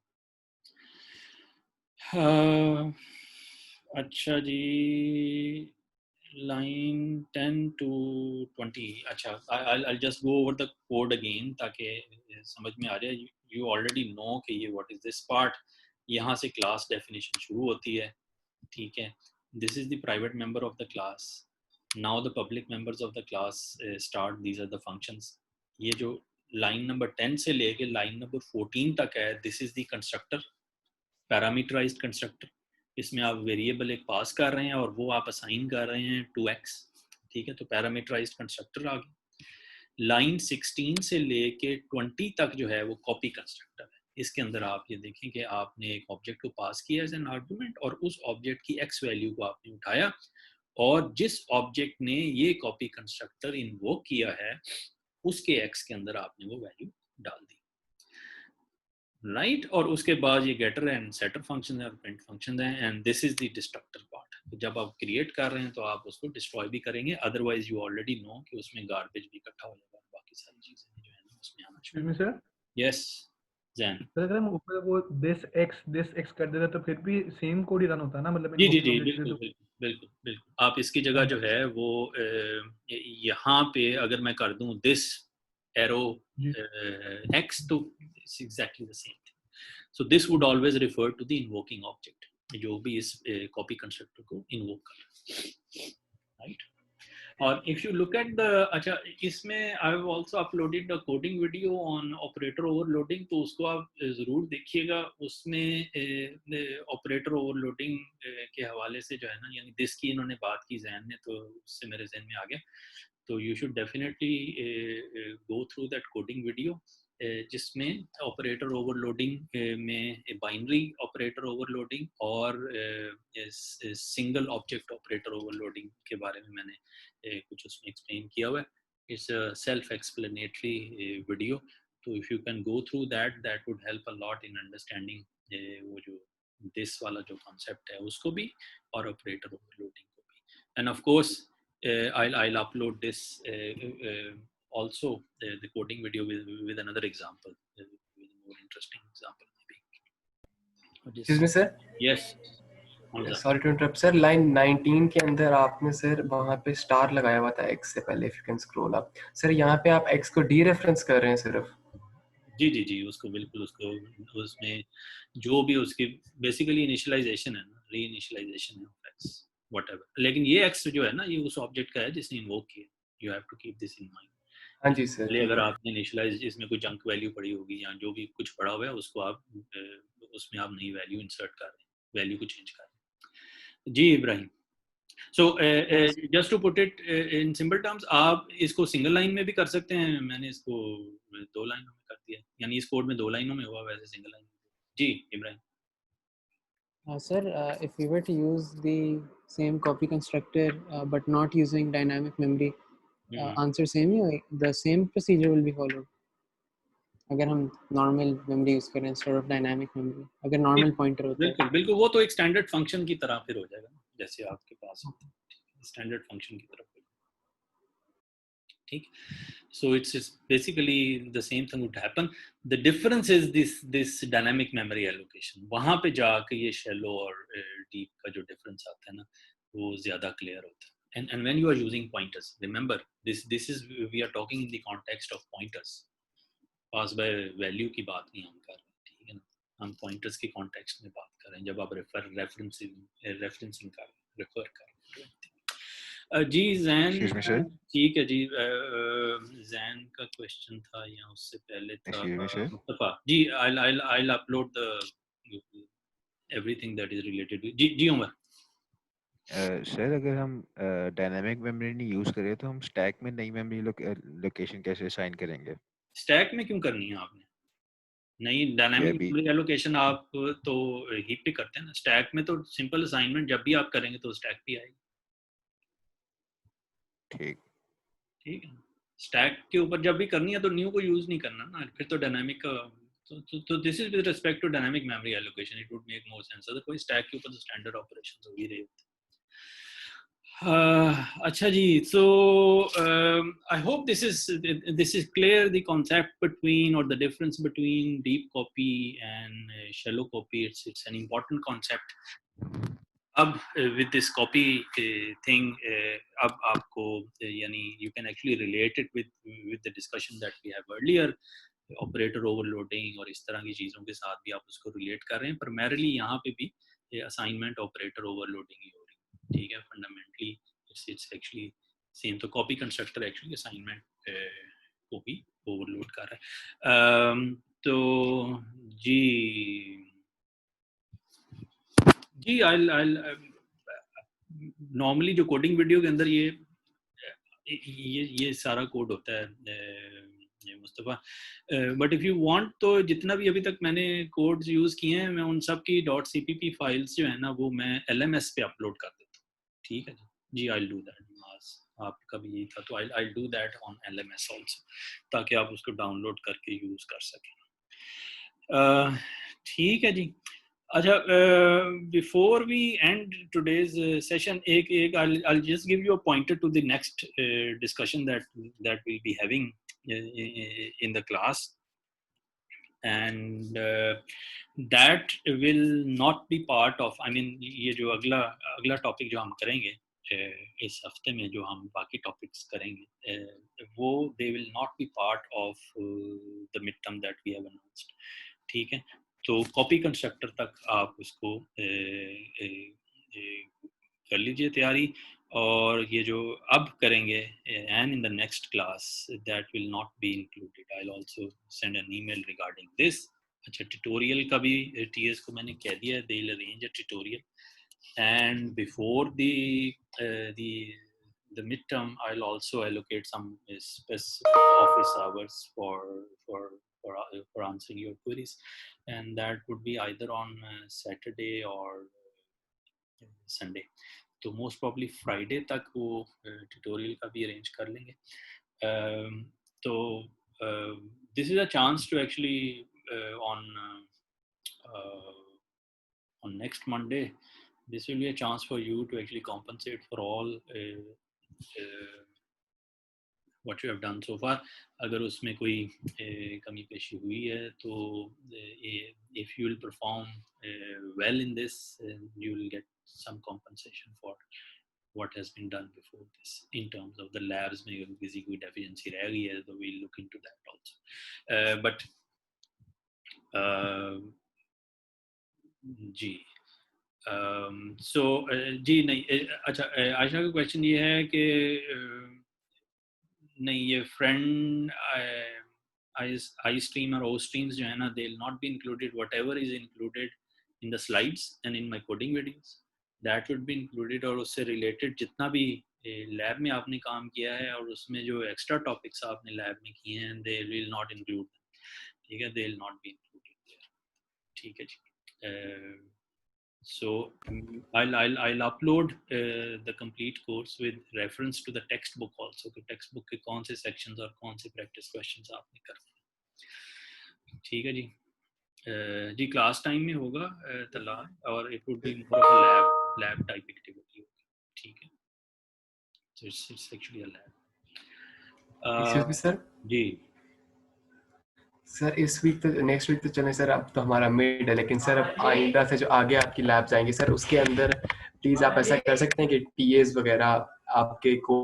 अच्छा जी, लाइन 10 to 20। अच्छा, I'll just go over the code again ताकि समझ में आ जाए। You already know कि ये what is this part, यहाँ से क्लास डेफिनेशन शुरू होती है, ठीक है? This is the private member of the class, Now the public members of the class start. These are the functions. ये जो लाइन नंबर 10 से लेके लाइन नंबर 14 तक है, this is the constructor, parameterized constructor. इसमें आप वेरिएबल एक पास कर रहे हैं और वो आप असाइन कर रहे हैं 2x. ठीक है, तो पैरामीटराइज्ड कंस्ट्रक्टर आ गया. लाइन 16 से लेके 20 तक जो है वो कॉपी कंस्ट्रक्टर है. इसके अंदर आप ये देखें कि आपने एक ऑब्जेक्ट को पास किया एज एन आर्गुमेंट और उस ऑब्जेक्ट की x वैल्यू को आपने उठाया और जिस ऑब्जेक्ट ने ये कॉपी कंस्ट्रक्टर इन्वोक किया है उसके x के अंदर आपने वो वैल्यू डाल दी, राइट. और उसके बाद ये गेटर एंड सेटर फंक्शन है और प्रिंट फंक्शन है, and this is the destructor part. जब आप क्रिएट कर रहे हैं तो आप उसको डिस्ट्रॉय भी करेंगे, अदरवाइज यू ऑलरेडी नो कि उसमें गार्बेज भी इकट्ठा हो जाएगा, बाकी सारी चीजें जो है ना उसमें आना Excuse me, sir. Yes Jain. तो अगर हम ऊपर वो this x कर देते तो फिर भी सेम कोड ही रन होता है ना, मतलब जी जी invoking जी object से बिल्कुल तो बिल्कुल बिल्कुल बिल्कुल. आप इसकी जगह जो है वो यहाँ पे अगर मैं कर दूं दिस एरो जी x तो it's exactly the same thing. So this would always refer to the invoking object जो भी इस कॉपी कंस्ट्रक्टर को इन्वोक कर रहा है, राइट. और if you look at the, अच्छा इसमें I have also uploaded the coding video on operator overloading, तो उसको आप जरूर देखिएगा. उसमें ऑपरेटर ओवरलोडिंग के हवाले से जो है ना, यानी दिस की इन्होंने बात की जहन ने, तो उससे मेरे जहन में आ गया. तो you should definitely go through that coding video जिसमें ऑपरेटर ओवरलोडिंग में बाइनरी ऑपरेटर ओवरलोडिंग और सिंगल ऑब्जेक्ट ऑपरेटर ओवरलोडिंग के बारे में मैंने कुछ उसमें एक्सप्लेन किया हुआ है. इट्स सेल्फ एक्सप्लेनेटरी वीडियो, तो if you can go through that, that would help a lot in understanding वो जो दिस वाला जो कॉन्सेप्ट है उसको भी और ऑपरेटर ओवरलोडिंग को भी. End of course I'll upload this also the coding video with another example, with a more interesting example maybe. Excuse me, sir. Yes. Hamza. Sorry to interrupt, sir. Line 19 के अंदर आपने sir वहाँ पे star लगाया हुआ था x से पहले. If you can scroll up, sir यहाँ पे आप x को डीरेफरेंस कर रहे हैं सिर्फ. जी जी जी, उसको बिल्कुल उसको उसमें जो भी उसकी बेसिकली इनिशियलाइजेशन है ना, री इनिशियलाइजेशन है ऑफ x व्हाटएवर. लेकिन ये x जो है ना ये उस ऑब्जेक्ट का है जिसने इन्वोक किया. You have to keep this in mind. हाँ जी सर. पहले अगर आपने इनिशियलाइज इसमें कोई जंक वैल्यू पड़ी होगी या जो भी कुछ पड़ा हुआ है उसको आप उसमें आप नई वैल्यू इंसर्ट कर रहे हैं, वैल्यू को चेंज कर रहे हैं. जी Ibrahim. So just to put it in simple terms, आप इसको सिंगल लाइन में भी कर सकते हैं. मैंने इसको 2 लाइनों में कर दिया, यानी इस कोड में 2 लाइनों में हुआ, वैसे सिंगल लाइन में. जी Ibrahim. Sir, if we were to use the same copy constructor but not using dynamic memory, answer same ही होगा, the same procedure will be followed. अगर हम normal memory use करें instead of dynamic memory, अगर normal pointer होता है. बिल्कुल बिल्कुल, वो तो एक स्टैंडर्ड फंक्शन की तरह फिर हो जाएगा ना, जैसे आपके पास स्टैंडर्ड फंक्शन की तरफ. ठीक. So it's basically the same thing would happen. The difference is this dynamic memory allocation. वहाँ पे जाके ये shallow और deep का जो difference आता है ना वो ज़्यादा clear होता है. And when you are using pointers, remember this is we are talking in the context of pointers. Pass by value की बात नहीं हम कर रहे, ठीक है ना, हम pointers के context में बात कर रहे हैं जब आप referencing कर refer कर रहे हैं. जी जैन. ठीक है जी. जैन का क्वेश्चन था या उससे पहले था Mustafa ji. I'll upload the everything that is related to. जी उमर. सर अगर हम डायनामिक मेमोरी नहीं यूज करें तो हम स्टैक में नई मेमोरी लोकेशन कैसे असाइन करेंगे? स्टैक में क्यों करनी है आपने नई डायनामिक मेमोरी एलोकेशन? आप तो हीप पे करते हैं ना. स्टैक में तो सिंपल असाइनमेंट जब भी आप करेंगे तो स्टैक पे आएगी. ठीक है. स्टैक के ऊपर जब भी करनी है तो न्यू को यूज नहीं करना ना, फिर तो डायनामिक का तो this is with respect to dynamic memory allocation. It would make more sense. Otherwise stack के ऊपर तो स्टैंडर्ड ऑपरेशंस हो ही रहे होते. अच्छा जी. So I hope this is clear the concept between और the difference between deep copy and shallow copy. It's an important concept. अब with this copy thing अब आपको यानी you can actually relate it with the discussion that we have earlier. Operator overloading और इस तरह की चीज़ों के साथ भी आप उसको रिलेट कर रहे हैं. प्राइमरीली यहाँ पे भी असाइनमेंट ऑपरेटर ओवरलोडिंग ही हो रही है. ठीक है. Fundamentally it's actually same. तो copy constructor actually assignment को भी overload कर रहा है. तो जी I'll normally जो coding video के अंदर ये सारा कोड होता है Mustafa. But if you want तो जितना भी अभी तक मैंने कोड्स यूज़ किए हैं मैं उन सब की .cpp फाइल्स जो है ना वो मैं LMS पे अपलोड कर देता हूँ. ठीक है जी I'll do that. आपका भी यही था तो I'll do that on LMS also ताकि आप उसको डाउनलोड करके यूज़ कर सकें. ठीक है जी. अच्छा, before we end today's session, I'll just give you a pointer to the next discussion that we'll be having in the class, and that will not be part of. I mean, ये जो अगला topic जो हम करेंगे इस हफ्ते में जो हम बाकी topics करेंगे वो they will not be part of the midterm that we have announced. ठीक है. तो कॉपी कंस्ट्रक्टर तक आप उसको कर लीजिए तैयारी. और ये जो अब करेंगे and in the next class that will not be included. I will also send an email regarding this. अच्छा, ट्यूटोरियल का भी टीएस को मैंने कह दिया, they will arrange a tutorial and before the midterm I'll also allocate some specific office hours for answering your queries, and that would be either on Saturday or Sunday. तो most probably Friday तक वो tutorial का भी arrange कर लेंगे. तो this is a chance to actually on next Monday this will be a chance for you to actually compensate for all what you have done so far. अगर उसमें कोई कमी पेशी हुई है तो if you will perform well in this, you will get some compensation for what has been done before this. In terms of the labs में किसी कोई deficiency रह गई है तो we'll look into that also. But ji so जी नहीं. अच्छा, आयशा का क्वेश्चन ये है कि नहीं ये फ्रेंड आई स्ट्रीम और ओ स्ट्रीम्स जो है ना दे will not be included. Whatever is included in the slides and in my coding videos that would be included. और उससे रिलेटेड जितना भी लैब में आपने काम किया है और उसमें जो एक्स्ट्रा टॉपिक्स आपने लैब में किए हैं दे विल नॉट इंक्लूड. ठीक है, they will not be included there. ठीक है जी. So I'll upload the complete course with reference to the textbook also. तो textbook के कौन से sections और कौन से practice questions आपने करने हैं. ठीक है जी. जी क्लास टाइम में होगा तला और it would be more of a lab type activity. ठीक है. So it's actually a lab. Excuse me sir. Ji sir इस वीक तो नेक्स्ट वीक तो चलें सर. अब तो हमारा मिड है, लेकिन सर अब आइंदा से जो आगे आपकी लैब जाएंगे सर उसके अंदर प्लीज आप ऐसा कर सकते हैं कि टीएस वगैरह आपके को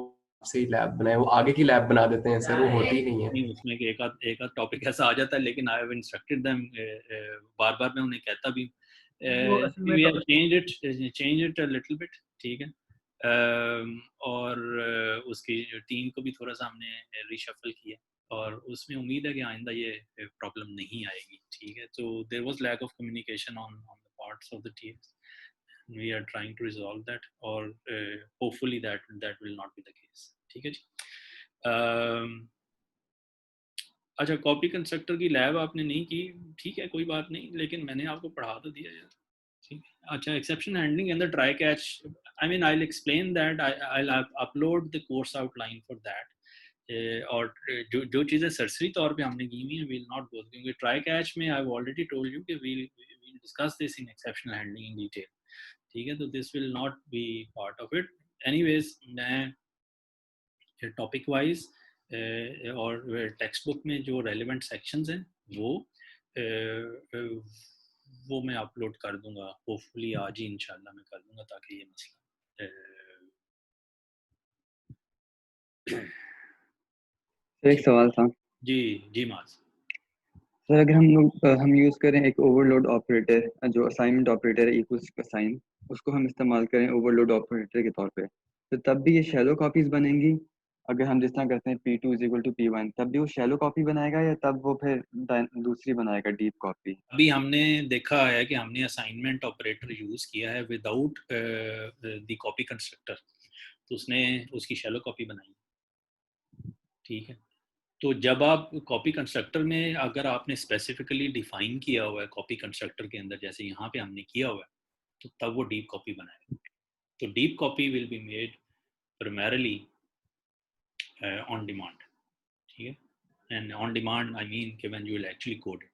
से लैब बनाए, वो आगे की लैब बना देते हैं सर, वो होती ही नहीं है. नहीं उसमें एक आध टॉपिक ऐसा आ जाता है लेकिन आई हैव इंस्ट्रक्टेड देम बार-बार मैं उन्हें कहता भी we have change it a little bit. ठीक है. और उसकी टीम को भी थोड़ा सा हमने रीशफल किया और उसमें उम्मीद है कि आइंदा ये प्रॉब्लम नहीं आएगी. ठीक है. तो there was lack of communication on the parts of the teams. We are trying to resolve that or hopefully that will not be the case. ठीक है जी. अच्छा, कॉपी कंस्ट्रक्टर की लैब आपने नहीं की, ठीक है कोई बात नहीं, लेकिन मैंने आपको पढ़ा तो दिया यार. ठीक है. अच्छा, exception handling and the try catch, I mean I will explain that. I will upload the course outline for that. और जो चीज़ें सरसरी तौर पे हमने की हुई हैं वी विल नॉट गो, क्योंकि ट्राई कैच में I have already told you कि we will discuss this in exceptional handling in detail. ठीक है. तो this will not be part of it. Anyways मैं टॉपिक वाइज और टेक्स्ट बुक में जो रेलिवेंट सेक्शंस हैं वो मैं अपलोड कर दूंगा. होपफुली आज ही इंशाल्लाह मैं कर दूंगा ताकि ये मसला एक सवाल था. जी माज. सर अगर हम यूज़ करें एक ओवरलोड ऑपरेटर जो असाइनमेंट ऑपरेटर है इक्वल्स असाइन, उसको हम इस्तेमाल करें ओवरलोड ऑपरेटर के तौर पे, तो तब भी ये शैलो कॉपीज बनेंगी अगर हम जिस तरह करते हैं P2 = P1, तब भी वो शैलो कॉपी बनाएगा या तब वो फिर दूसरी बनाएगा डीप कॉपी? अभी हमने देखा है कि हमने असाइनमेंट ऑपरेटर यूज किया है विदाउट द कॉपी कंस्ट्रक्टर, तो उसने उसकी शैलो कॉपी बनाई, ठीक है। तो जब आप कॉपी कंस्ट्रक्टर में अगर आपने स्पेसिफिकली डिफाइन किया हुआ है कॉपी कंस्ट्रक्टर के अंदर, जैसे यहाँ पे हमने किया हुआ है, तो तब वो डीप कॉपी बनाएगा। तो deep copy will be made primarily on demand, ठीक है। And on demand I mean कि when you will actually code it,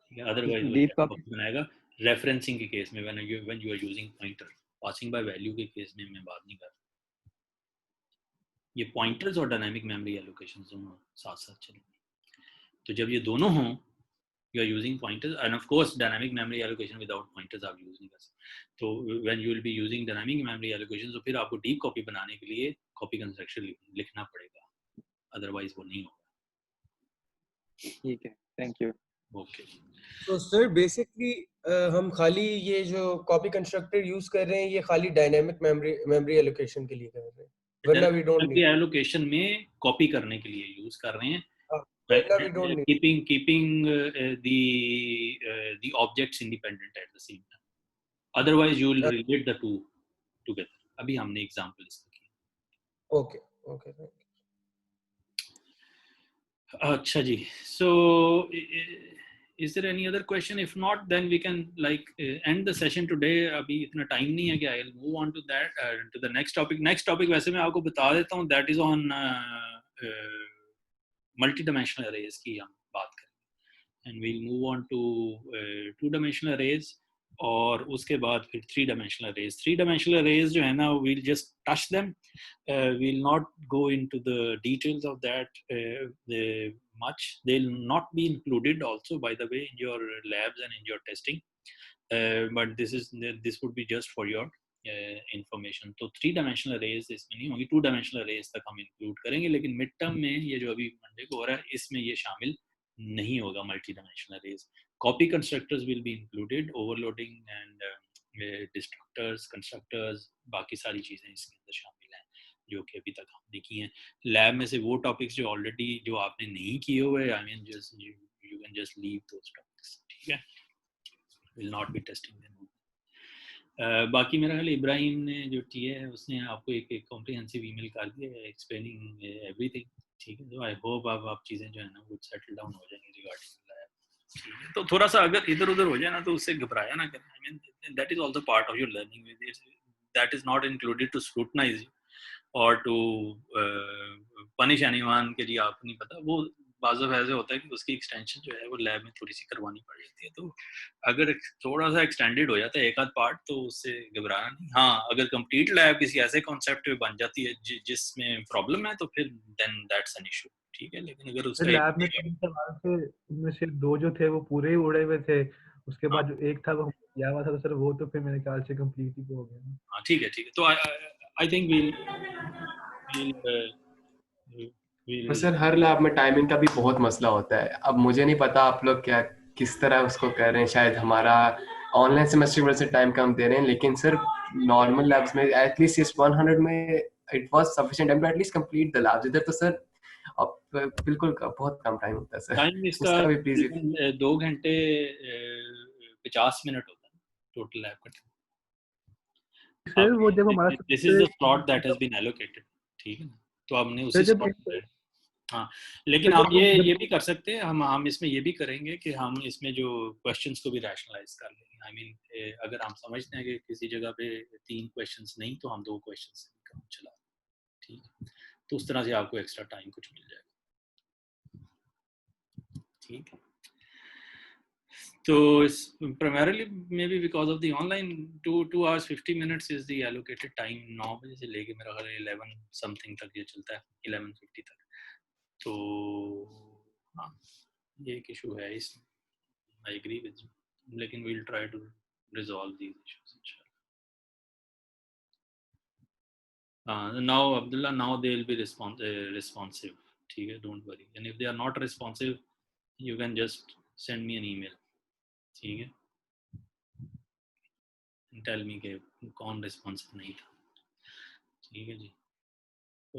ठीक है। अदरवाइज वो डीप शैलो कॉपी कॉपी बनाएगा रेफरेंसिंग के केस में, when you are using pointer. Passing by value के केस में मैं बात नहीं कर रहा। ये पॉइंटर्स और डायनामिक मेमोरी एलोकेशन दोनों साथ साथ चलेंगे। तो जब ये दोनों हों, you are using pointers, and of course dynamic memory allocation without pointers आप use नहीं कर सकते। तो when you will be using dynamic memory allocation, तो फिर आपको deep copy बनाने के लिए copy construction लिखना पड़ेगा, otherwise वो नहीं होगा। ठीक है, थैंक यू। ओके, तो सर बेसिकली हम खाली ये जो कॉपी कंस्ट्रक्टर यूज कर रहे हैं ये खाली डायनामिक मेमोरी एलोकेशन के लिए कर रहे हैं, वरना वी डोंट नीड एलोकेशन में कॉपी करने के लिए यूज कर रहे हैं, वरना we don't need keeping the objects independent at the same time, otherwise you will relate the two together। अभी हमने एग्जांपल इसका किया। ओके ओके, अच्छा जी, so is there any other question? If not, then we can like end the session today। अभी इतना time नहीं है कि I'll move on to that to the next topic। next topic वैसे मैं आपको बता देता हूँ, that is on multi-dimensional arrays की हम बात करें, and we'll move on to two-dimensional arrays, और उसके बाद फिर three dimensional arrays. Three dimensional arrays जो है ना, we'll just touch them, we'll not go into the details of that much। they'll not be included also by the way in your labs and in your testing, but this would be just for your information। तो three dimensional arrays इसमें नहीं होंगी, two dimensional arrays तक हम include करेंगे, लेकिन mid term में ये जो अभी मंडे को हो रहा है इसमें ये शामिल नहीं होगा multi dimensional arrays. Copy constructors will be included, overloading and destructors, constructors, बाकी सारी चीज़ें इसके अंदर शामिल हैं जो कि अभी तक हमने की हैं। लैब में से वो टॉपिक्स जो ऑलरेडी जो आपने नहीं किए हुए, I mean just you can just leave those topics, ठीक है, will not B testing them. बाकी मेरा ख्याल इब्राहिम ने जो किया है उसने आपको एक कॉम्प्रिहेंसिव ईमेल कर दिया है एक्सप्लेनिंग एवरीथिंग, ठीक है। तो आई होप आप चीज़ें जो है ना वो सेटल डाउन हो जाएंगी रिगार्डिंग लैब, ठीक है। तो थोड़ा सा अगर इधर उधर हो जाए ना तो उससे घबराया ना करें, I mean that is also part of your learning, that is not included to scrutinize और टू पनिश एनीवन के लिए आप नहीं पता। वो बाज़ ऐसे होता है कि उसकी एक्सटेंशन जो है वो लैब में थोड़ी सी करवानी पड़ जाती है, तो अगर थोड़ा सा एक्सटेंडेड हो जाता है एक आध पार्ट तो उससे घबराना नहीं। हाँ, अगर कंप्लीट लैब किसी ऐसे कॉन्सेप्ट पे बन जाती है जिसमें प्रॉब्लम है तो फिर देन दैट्स एन इशू, ठीक है। लेकिन अगर उसका लैब में थे उनमें से दो जो थे वो पूरे ही उड़े हुए थे, उसके बाद जो एक था वो किया हुआ था, तो सर वो तो फिर मेरे ख्याल से कंप्लीट ही हो गया। हाँ ठीक है, ठीक है। तो आई थिंक तो सर हर लैब में टाइमिंग का भी बहुत मसला होता है। अब मुझे नहीं पता आप लोग क्या किस तरह उसको कर रहे हैं, शायद हमारा ऑनलाइन सेमेस्टर की वजह से टाइम कम दे रहे हैं, लेकिन सर नॉर्मल लैब्स में एटलीस्ट इस 100 में it was sufficient time to at least complete the labs. इधर तो सर अब बिल्कुल बहुत कम टाइम होता है सर। टाइम इसका भी प्लीज 2 घंटे 50 मिनट होता है टोटल लैब का। सर वो जब हमारा this is the slot that has been allocated, ठीक है ना, तो हमने उसी स्लॉट। हाँ, लेकिन हम ये भी कर सकते हैं, हम इसमें ये भी करेंगे कि हम इसमें जो क्वेश्चंस को भी रैशनलाइज कर लेंगे। आई मीन अगर हम समझते हैं कि किसी जगह पे 3 क्वेश्चंस नहीं तो हम 2 क्वेश्चंस काम चला, ठीक है। तो उस तरह से आपको एक्स्ट्रा टाइम कुछ मिल जाएगा, ठीक है। तो primarily maybe because of the online 2 hours 50 minutes is the allocated time। 9 बजे से लेके मेरा ख्याल 11 something तक ये चलता है, 11:50 तक। तो हाँ, ये एक इशू है इसमें, I agree with you, लेकिन we'll try to resolve these issues inshallah। Now Abdullah, now they will be responsive, ठीक है, don't worry। and if they are not responsive you can just send me an email, ठीक है, tell me के कौन responsive नहीं था, ठीक है जी,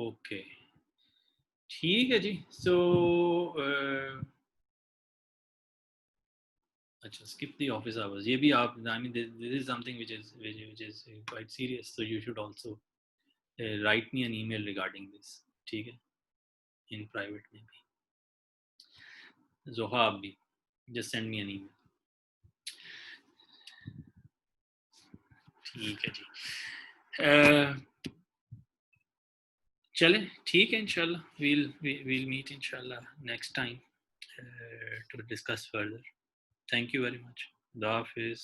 ओके ठीक है जी। सो अच्छा, skip the office hours, ये भी आप, I mean this is something which is quite serious, so you should also write me an email regarding this, ठीक है, in private maybe. Zoha आप भी just send me an email. ठीक है जी, चले ठीक है, इंशाल्लाह we'll meet inshallah next time to discuss further. Thank you very much. Allah Hafiz.